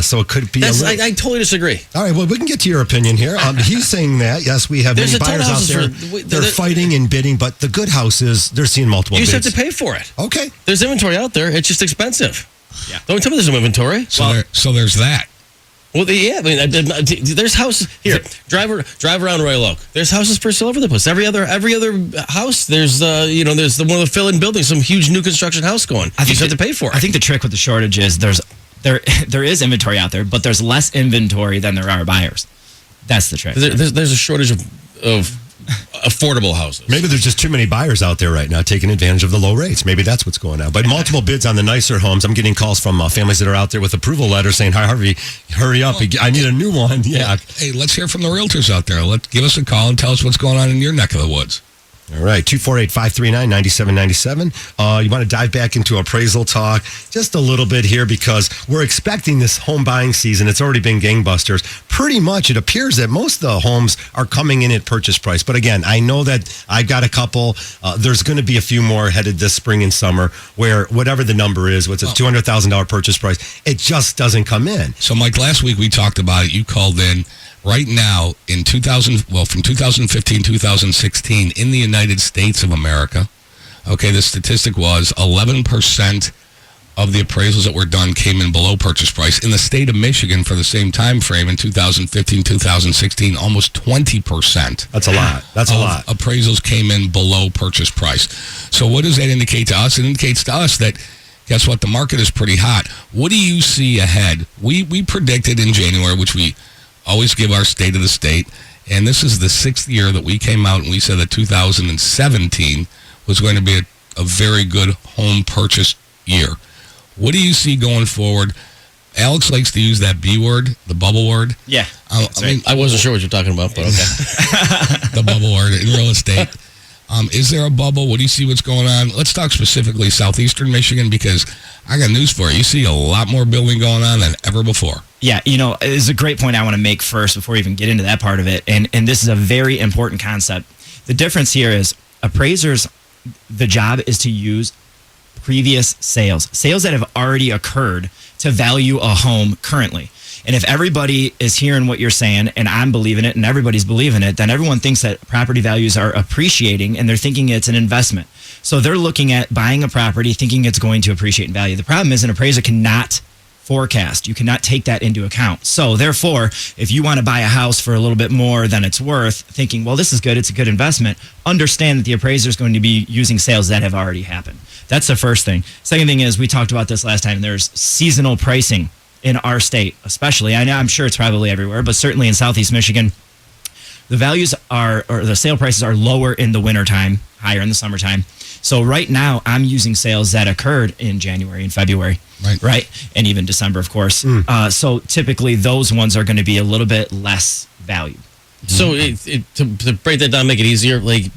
So it could be I totally disagree. All right, well, we can get to your opinion here. He's saying that, yes, we have many buyers out there. They're fighting and bidding, but the good houses, they're seeing multiple bids. You just have to pay for it. Okay. There's inventory out there. It's just expensive. Yeah. Don't tell me there's no inventory. So there's that. Well, yeah, I mean, there's houses here. Drive around Royal Oak. There's houses for sale over the place. Every other house, there's there's one of the fill-in buildings, some huge new construction house going. You just have to pay for it. I think the trick with the shortage is there is inventory out there, but there's less inventory than there are buyers. That's the trick. There's a shortage of affordable houses. Maybe there's just too many buyers out there right now taking advantage of the low rates. Maybe that's what's going on. But multiple bids on the nicer homes. I'm getting calls from families that are out there with approval letters saying, "Hi, Harvey, hurry up. I need a new one." Yeah. Hey, let's hear from the realtors out there. Give us a call and tell us what's going on in your neck of the woods. All right, 248-539-9797. You want to dive back into appraisal talk just a little bit here, because we're expecting this home buying season. It's already been gangbusters. Pretty much it appears that most of the homes are coming in at purchase price. But again, I know that I've got a couple. There's going to be a few more headed this spring and summer where whatever the number is, what's a $200,000 purchase price, it just doesn't come in. So, Mike, last week we talked about it. You called in. Right now, from 2015, 2016, in the United States of America, okay, the statistic was 11% of the appraisals that were done came in below purchase price. In the state of Michigan, for the same time frame, in 2015, 2016, almost 20%. That's a lot. That's a lot. Appraisals came in below purchase price. So what does that indicate to us? It indicates to us that Guess what? The market is pretty hot. What do you see ahead? We predicted in January, which we always give our state of the state, and this is the 6th year that we came out and we said that 2017 was going to be a very good home purchase year. What do you see going forward? Alex likes to use that B word, the bubble word. Yeah. I wasn't sure what you're talking about, but okay. The bubble word in real estate. Is there a bubble? What do you see what's going on? Let's talk specifically southeastern Michigan, because I got news for you. You see a lot more building going on than ever before. Yeah, it's a great point I want to make first before we even get into that part of it. And this is a very important concept. The difference here is appraisers, the job is to use previous sales that have already occurred to value a home currently. And if everybody is hearing what you're saying and I'm believing it and everybody's believing it, then everyone thinks that property values are appreciating and they're thinking it's an investment. So they're looking at buying a property thinking it's going to appreciate in value. The problem is an appraiser cannot forecast. You cannot take that into account. So therefore, if you want to buy a house for a little bit more than it's worth, thinking, well, this is good, it's a good investment, understand that the appraiser is going to be using sales that have already happened. That's the first thing. Second thing is, we talked about this last time, there's seasonal pricing in our state, especially. I'm sure it's probably everywhere, but certainly in Southeast Michigan, the values or the sale prices are lower in the wintertime, higher in the summertime. So right now, I'm using sales that occurred in January and February, right? And even December, of course. So typically, those ones are going to be a little bit less valued. So to break that down, make it easier, like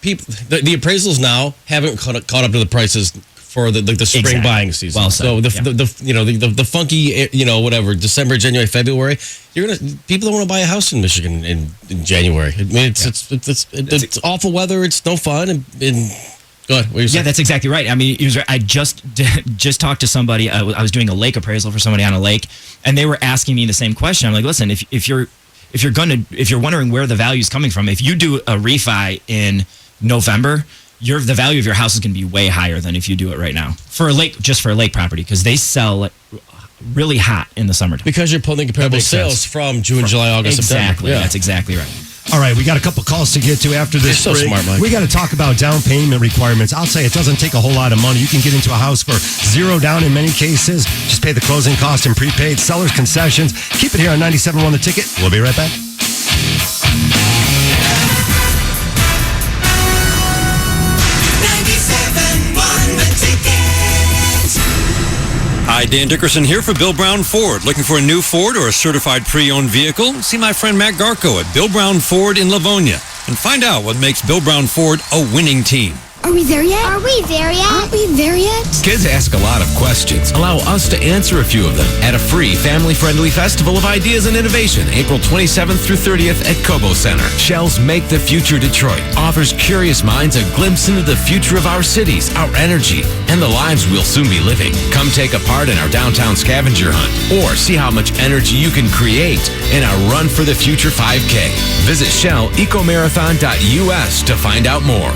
people, the appraisals now haven't caught up to the prices for the spring buying season. Well said. So the funky whatever December, January, February, people don't want to buy a house in Michigan in January. I mean it's awful weather. It's no fun. And go ahead. What you saying? Yeah, that's exactly right. I mean, I just talked to somebody. I was doing a lake appraisal for somebody on a lake, and they were asking me the same question. I'm like, listen, if you're wondering where the value is coming from, if you do a refi in November, the value of your house is going to be way higher than if you do it right now for a lake property, because they sell really hot in the summertime. Because you're pulling comparable sales from June, July, August, September. Exactly. Yeah. That's exactly right. All right, we got a couple calls to get to after this break. So smart, Mike. We got to talk about down payment requirements. I'll say it doesn't take a whole lot of money. You can get into a house for $0 down in many cases. Just pay the closing cost and prepaid. Seller's concessions. Keep it here on 97.1 The Ticket. We'll be right back. Hi, Dan Dickerson here for Bill Brown Ford. Looking for a new Ford or a certified pre-owned vehicle? See my friend Matt Garco at Bill Brown Ford in Livonia and find out what makes Bill Brown Ford a winning team. Are we there yet? Are we there yet? Aren't we there yet? Kids ask a lot of questions. Allow us to answer a few of them at a free family-friendly festival of ideas and innovation, April 27th through 30th at Cobo Center. Shell's Make the Future Detroit offers curious minds a glimpse into the future of our cities, our energy, and the lives we'll soon be living. Come take a part in our downtown scavenger hunt or see how much energy you can create in our Run for the Future 5K. Visit ShellEcoMarathon.us to find out more.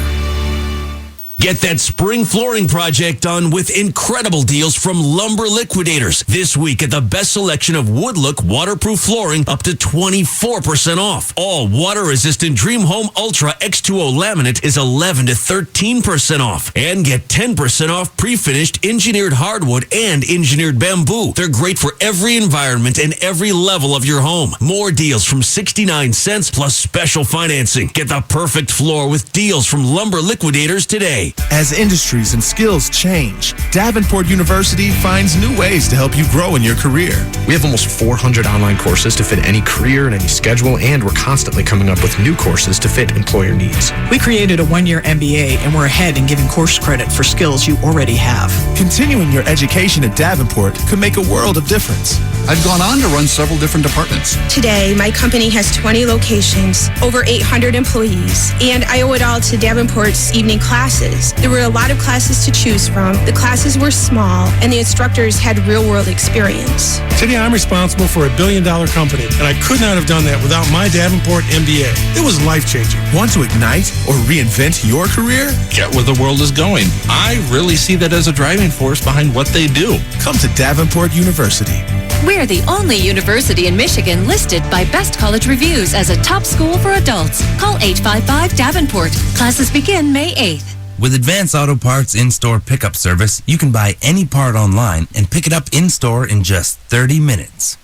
Get that spring flooring project done with incredible deals from Lumber Liquidators. This week at the best selection of Woodlook waterproof flooring up to 24% off. All water-resistant Dream Home Ultra X2O laminate is 11 to 13% off. And get 10% off pre-finished engineered hardwood and engineered bamboo. They're great for every environment and every level of your home. More deals from 69 cents plus special financing. Get the perfect floor with deals from Lumber Liquidators today. As industries and skills change, Davenport University finds new ways to help you grow in your career. We have almost 400 online courses to fit any career and any schedule, and we're constantly coming up with new courses to fit employer needs. We created a one-year MBA, and we're ahead in giving course credit for skills you already have. Continuing your education at Davenport could make a world of difference. I've gone on to run several different departments. Today, my company has 20 locations, over 800 employees, and I owe it all to Davenport's evening classes. There were a lot of classes to choose from. The classes were small, and the instructors had real-world experience. Today, I'm responsible for $1 billion company, and I could not have done that without my Davenport MBA. It was life-changing. Want to ignite or reinvent your career? Get where the world is going. I really see that as a driving force behind what they do. Come to Davenport University. We're the only university in Michigan listed by Best College Reviews as a top school for adults. Call 855-DAVENPORT. Classes begin May 8th. With Advance Auto Parts in-store pickup service, you can buy any part online and pick it up in-store in just 30 minutes.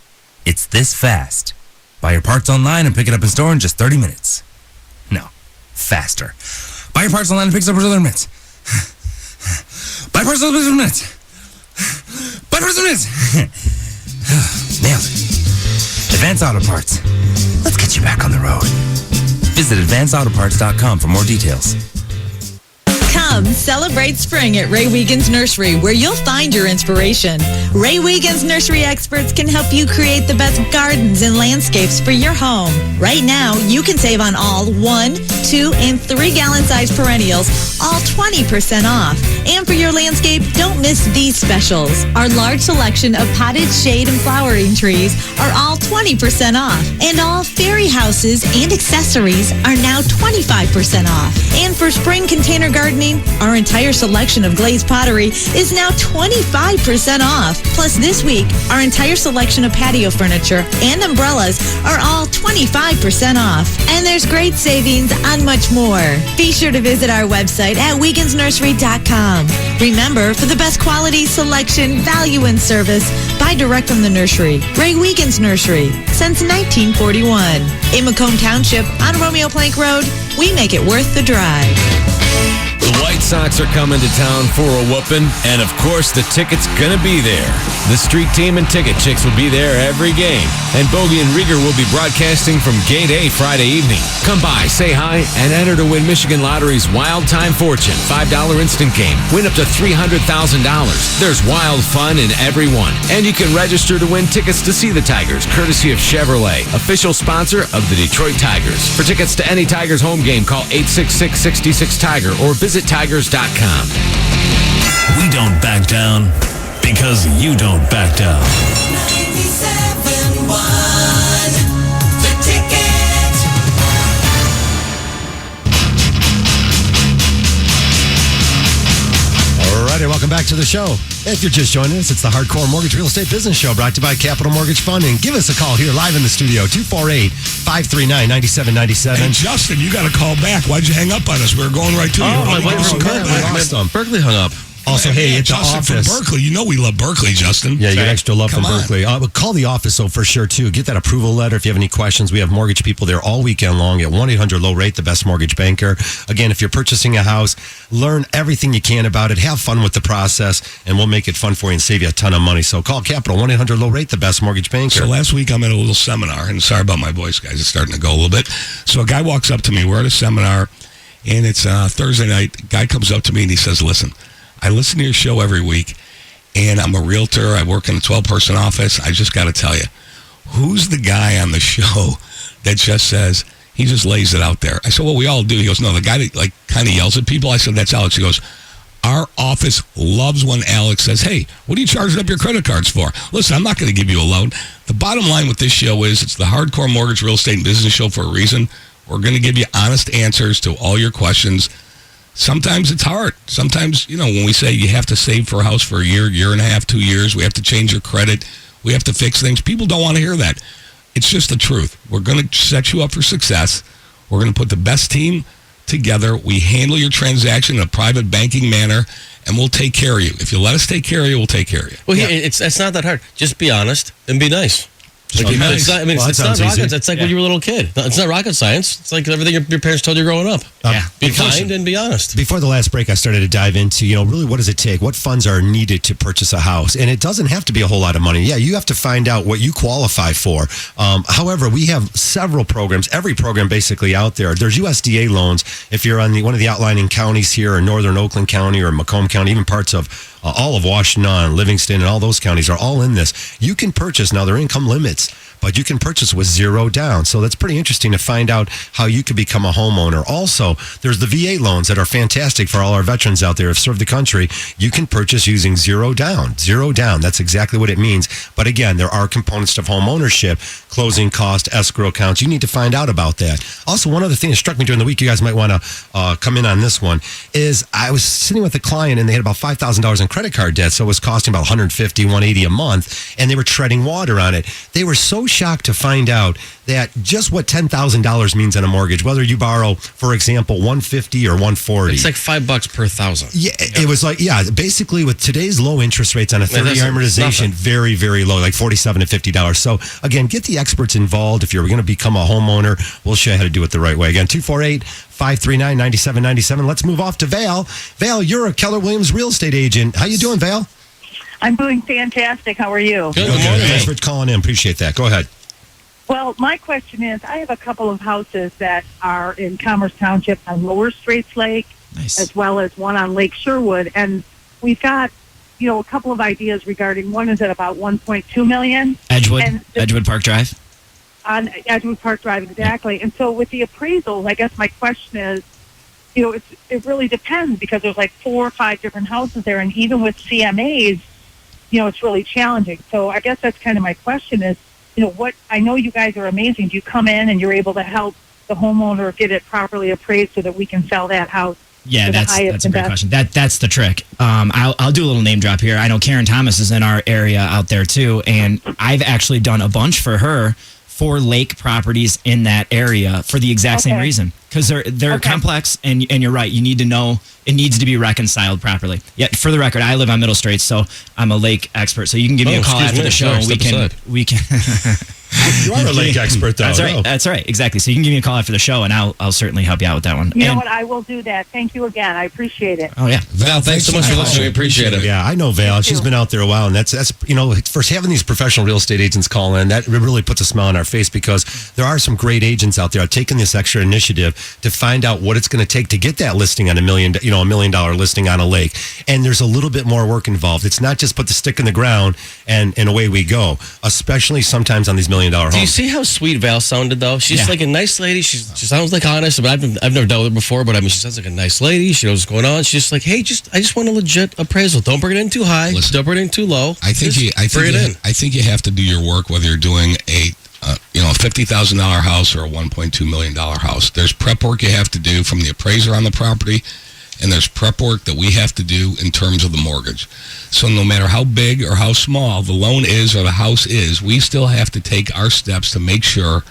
It's this fast. Buy your parts online and pick it up in-store in just 30 minutes. No, faster. Buy your parts online and pick it up in 30 minutes. Buy parts online in 30 minutes. Buy parts in minutes. Nailed it. Advance Auto Parts. Let's get you back on the road. Visit advanceautoparts.com for more details. Come celebrate spring at Ray Wiegand's Nursery, where you'll find your inspiration. Ray Wiegand's Nursery experts can help you create the best gardens and landscapes for your home. Right now, you can save on all 1, 2, and 3 gallon size perennials, all 20% off. And for your landscape, don't miss these specials. Our large selection of potted shade and flowering trees are all 20% off. And all fairy houses and accessories are now 25% off. And for spring container gardening, our entire selection of glazed pottery is now 25% off. Plus, this week, our entire selection of patio furniture and umbrellas are all 25% off. And there's great savings on much more. Be sure to visit our website at WeegansNursery.com. Remember, for the best quality, selection, value, and service, buy direct from the nursery. Ray Wiegand's Nursery, since 1941. In Macomb Township, on Romeo Plank Road, we make it worth the drive. The White Sox are coming to town for a whooping, and of course the ticket's gonna be there. The Street Team and Ticket Chicks will be there every game, and Bogey and Rieger will be broadcasting from Gate A Friday evening. Come by, say hi, and enter to win Michigan Lottery's Wild Time Fortune $5 instant game. Win up to $300,000. There's wild fun in every one, and you can register to win tickets to see the Tigers, courtesy of Chevrolet, official sponsor of the Detroit Tigers. For tickets to any Tigers home game, call 866-66-TIGER or visit Tigers.com. We don't back down because you don't back down. 97.1 The Ticket. All righty, welcome back to the show. If you're just joining us, it's the Hardcore Mortgage Real Estate Business Show brought to you by Capital Mortgage Funding. Give us a call here live in the studio, 248-539-9797. Hey, Justin, you got to call back. Why'd you hang up on us? We were going right to you. Berkeley hung up. Also, hey, at the Justin office. from Berkeley. You know we love Berkeley, Justin. Yeah, you get extra love Come from on. Berkeley. But call the office, though, for sure, too. Get that approval letter if you have any questions. We have mortgage people there all weekend long at 1-800-LOW-RATE, the best mortgage banker. Again, if you're purchasing a house, learn everything you can about it. Have fun with the process, and we'll make it fun for you and save you a ton of money. So call Capital, 1-800-LOW-RATE, the best mortgage banker. So last week I'm at a little seminar, and sorry about my voice, guys. It's starting to go a little bit. So a guy walks up to me. We're at a seminar, and it's Thursday night. Guy comes up to me, and he says, listen, I listen to your show every week, and I'm a realtor. I work in a 12-person office. I just got to tell you, who's the guy on the show that just says, he just lays it out there? I said, well, we all do. He goes, no, the guy that like kind of yells at people. I said, that's Alex. He goes, our office loves when Alex says, hey, what are you charging up your credit cards for? Listen, I'm not going to give you a loan. The bottom line with this show is it's the Hardcore Mortgage Real Estate and Business Show for a reason. We're going to give you honest answers to all your questions. Sometimes it's hard. Sometimes, when we say you have to save for a house for a year, year and a half, 2 years, we have to change your credit, we have to fix things. People don't want to hear that. It's just the truth. We're going to set you up for success. We're going to put the best team together. We handle your transaction in a private banking manner, and we'll take care of you. If you let us take care of you, we'll take care of you. Well, it's not that hard. Just be honest and be nice. Just be nice. It's not, it's not rocket. It's like when you were a little kid. It's not rocket science. It's like everything your parents told you growing up. Be kind and be honest. Before the last break, I started to dive into, really what does it take? What funds are needed to purchase a house? And it doesn't have to be a whole lot of money. Yeah, you have to find out what you qualify for. However, we have several programs, every program basically out there. There's USDA loans if you're on one of the outlying counties here in northern Oakland County or Macomb County, even parts of all of Washington, Livingston, and all those counties are all in this. You can purchase, now there are income limits, but you can purchase with zero down. So that's pretty interesting to find out how you could become a homeowner. Also, there's the VA loans that are fantastic for all our veterans out there who have served the country. You can purchase using zero down. Zero down. That's exactly what it means. But again, there are components of home ownership, closing cost, escrow accounts. You need to find out about that. Also, one other thing that struck me during the week, you guys might want to come in on this one, is I was sitting with a client and they had about $5,000 in credit card debt. So it was costing about $150, $180 a month, and they were treading water on it. They were so shocked to find out that just what $10,000 means on a mortgage, whether you borrow, for example, $150 or $140. It's like $5 per $1,000. Yeah, it was like, basically with today's low interest rates on a 30-year amortization, very, very low, like $47 to $50. So again, get the experts involved. If you're going to become a homeowner, we'll show you how to do it the right way. Again, 248-539-9797. Let's move off to Val. Val, you're a Keller Williams real estate agent. How you doing, Val? I'm doing fantastic. How are you? Good morning. Thanks for calling in. Appreciate that. Go ahead. Well, my question is, I have a couple of houses that are in Commerce Township on Lower Straits Lake, as well as one on Lake Sherwood. And we've got, a couple of ideas regarding, one is at about $1.2 million. Edgewood Park Drive? On Edgewood Park Drive, exactly. And so with the appraisals, I guess my question is, it really depends because there's like 4 or 5 different houses there. And even with CMAs, it's really challenging. So I guess that's kind of my question is, I know you guys are amazing. Do you come in and you're able to help the homeowner get it properly appraised so that we can sell that house? Yeah, that's a great question. That's the trick. I'll do a little name drop here. I know Karen Thomas is in our area out there too, and I've actually done a bunch for her for lake properties in that area for the exact same reason. Because they're complex, and you're right. You need to know it needs to be reconciled properly. Yeah, for the record, I live on Middle Straits, so I'm a lake expert. So you can give me a call after the show, and we can. You are a lake expert, though. That's right. That's right. Exactly. So you can give me a call after the show, and I'll certainly help you out with that one. You know what? I will do that. Thank you again. I appreciate it. Oh yeah, Val, thanks so much for listening. We appreciate it. Yeah, I know Val. She's been out there a while, and that's first having these professional real estate agents call in. That really puts a smile on our face because there are some great agents out there taking this extra initiative to find out what it's going to take to get that listing on $1 million listing on a lake. And there's a little bit more work involved. It's not just put the stick in the ground and away we go. Especially sometimes on these $1 million homes. Do you see how sweet Val sounded, though? She's like a nice lady. She sounds like honest. But I've never dealt with her before. But she sounds like a nice lady. She knows what's going on. She's just like, hey, I just want a legit appraisal. Don't bring it in too high. Don't bring it in too low. I think you have to do your work whether you're doing a $50,000 house or a $1.2 million house. There's prep work you have to do from the appraiser on the property, and there's prep work that we have to do in terms of the mortgage. So no matter how big or how small the loan is or the house is, we still have to take our steps to make sure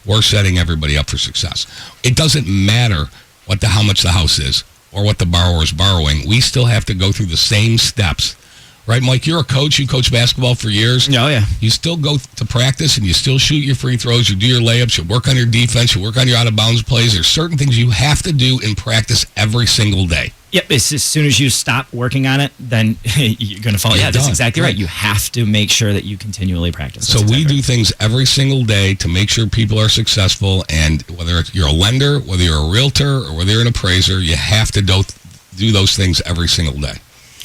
we're setting everybody up for success. It doesn't matter how much the house is or what the borrower is borrowing. We still have to go through the same steps. Right, Mike, you're a coach. You coach basketball for years. Oh, yeah. You still go to practice and you still shoot your free throws. You do your layups. You work on your defense. You work on your out-of-bounds plays. There's certain things you have to do in practice every single day. Yep. As soon as you stop working on it, then you're going to fall. Yeah, that's exactly right. You have to make sure that you continually practice. So we do things every single day to make sure people are successful. And whether you're a lender, whether you're a realtor, or whether you're an appraiser, you have to do those things every single day.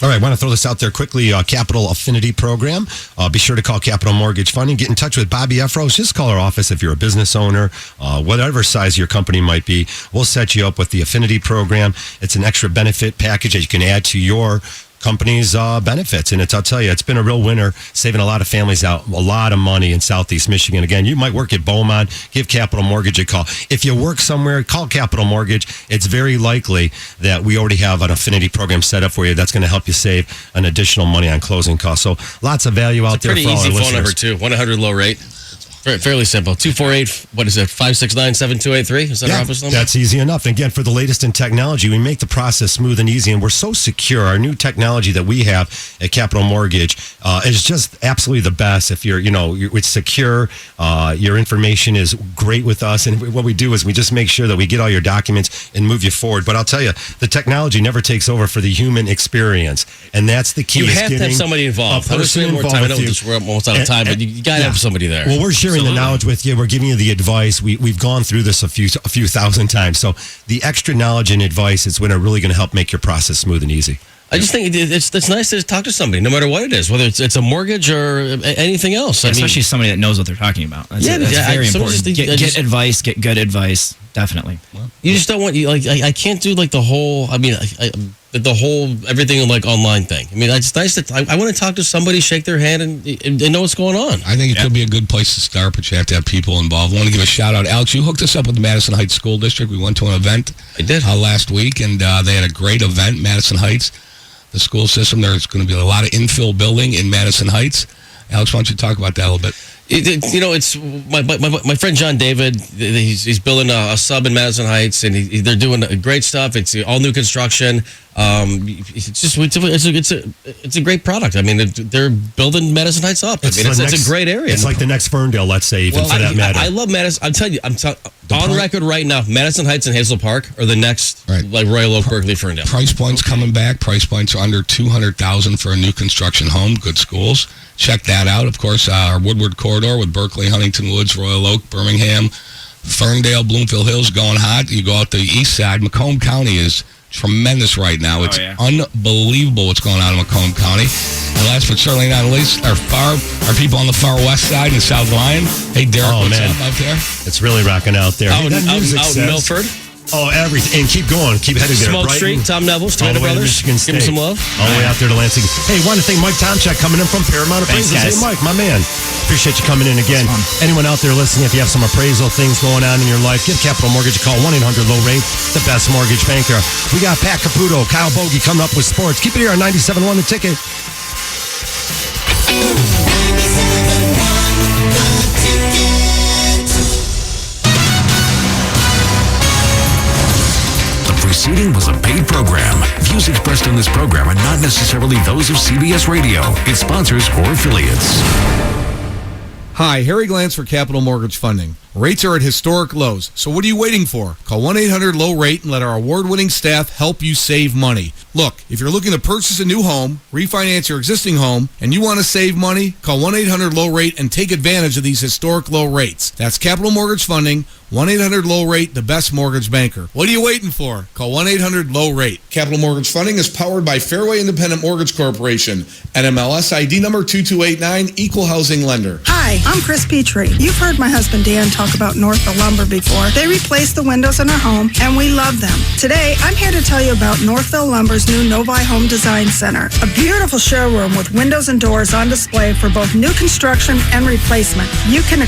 All right, I want to throw this out there quickly. Capital Affinity Program. Be sure to call Capital Mortgage Funding. Get in touch with Bobby Efros. Just call our office if you're a business owner, whatever size your company might be. We'll set you up with the Affinity Program. It's an extra benefit package that you can add to your company's benefits. And I'll tell you, it's been a real winner, saving a lot of families out a lot of money in Southeast Michigan. Again, you might work at Beaumont, give Capital Mortgage a call. If you work somewhere, call Capital Mortgage. It's very likely that we already have an affinity program set up for you that's going to help you save an additional money on closing costs. So lots of value out there for all our listeners. Pretty easy phone number, too. 1-800 low rate. Fairly simple. 248-569-7283. Is that our office number? That's easy enough. Again, for the latest in technology, we make the process smooth and easy, and we're so secure. Our new technology that we have at Capital Mortgage is just absolutely the best. If it's secure, your information is great with us, and what we do is we just make sure that we get all your documents and move you forward. But I'll tell you, the technology never takes over for the human experience, and that's the key. You have to have somebody involved. I wish we had more time. I know we're almost out of time, but you got to have somebody there. Well, we're sharing the knowledge with you. We're giving you the advice. We've gone through this a few thousand times. So the extra knowledge and advice is really going to help make your process smooth and easy. I just think it's nice to talk to somebody, no matter what it is, whether it's a mortgage or anything else. Especially somebody that knows what they're talking about. That's very important. Get advice, get good advice, definitely. You just don't want I can't do the whole. The whole everything online thing. It's nice that I want to talk to somebody, shake their hand, and know what's going on. I think it could be a good place to start, but you have to have people involved. I want to give a shout out, Alex. You hooked us up with the Madison Heights School District. We went to an event. I did last week, and they had a great event. Madison Heights, the school system. There's going to be a lot of infill building in Madison Heights. Alex, why don't you talk about that a little bit? It's my friend John David. He's building a sub in Madison Heights, and they're doing great stuff. It's all new construction. It's a great product. I mean, they're building Madison Heights up. It's a great area. It's like the next Ferndale, let's say, even for that matter. I love Madison. I'm telling you, on record right now, Madison Heights and Hazel Park are the next, like Royal Oak, Berkeley, Ferndale. Price points coming back. Price points are under $200,000 for a new construction home. Good schools. Check that out. Of course, our Woodward corridor with Berkeley, Huntington Woods, Royal Oak, Birmingham, Ferndale, Bloomfield Hills going hot. You go out the east side. Macomb County is tremendous right now. It's unbelievable what's going on in Macomb County. And last but certainly not least, our people on the far west side in South Lyon. Hey, Derek, what's up out there? It's really rocking out there. Out in Milford. Oh, everything. And keep going. Keep heading there. Smoke Street, Tom Neville's, Tomato Brothers. Give him some love. All the way out there to Lansing. Hey, want to thank Mike Tomchak coming in from Paramount Appraisals. Hey, Mike, my man. Appreciate you coming in again. Anyone out there listening, if you have some appraisal things going on in your life, give Capital Mortgage a call, 1-800-LOW-RATE, the best mortgage banker. We got Pat Caputo, Kyle Bogey coming up with sports. Keep it here on 97.1 The Ticket. Preceding was a paid program. Views expressed on this program are not necessarily those of CBS Radio, its sponsors, or affiliates. Hi, Harry Glantz for Capital Mortgage Funding. Rates are at historic lows, so what are you waiting for? Call 1-800-LOW-RATE and let our award-winning staff help you save money. Look, if you're looking to purchase a new home, refinance your existing home, and you want to save money, call 1-800-LOW-RATE and take advantage of these historic low rates. That's Capital Mortgage Funding, 1-800-LOW-RATE, the best mortgage banker. What are you waiting for? Call 1-800-LOW-RATE. Capital Mortgage Funding is powered by Fairway Independent Mortgage Corporation, NMLS ID number 2289, Equal Housing Lender. Hi, I'm Chris Petrie. You've heard my husband Dan talk about Northville Lumber before. They replaced the windows in our home, and we love them. Today, I'm here to tell you about Northville Lumber's new Novi Home Design Center, a beautiful showroom with windows and doors on display for both new construction and replacement. You can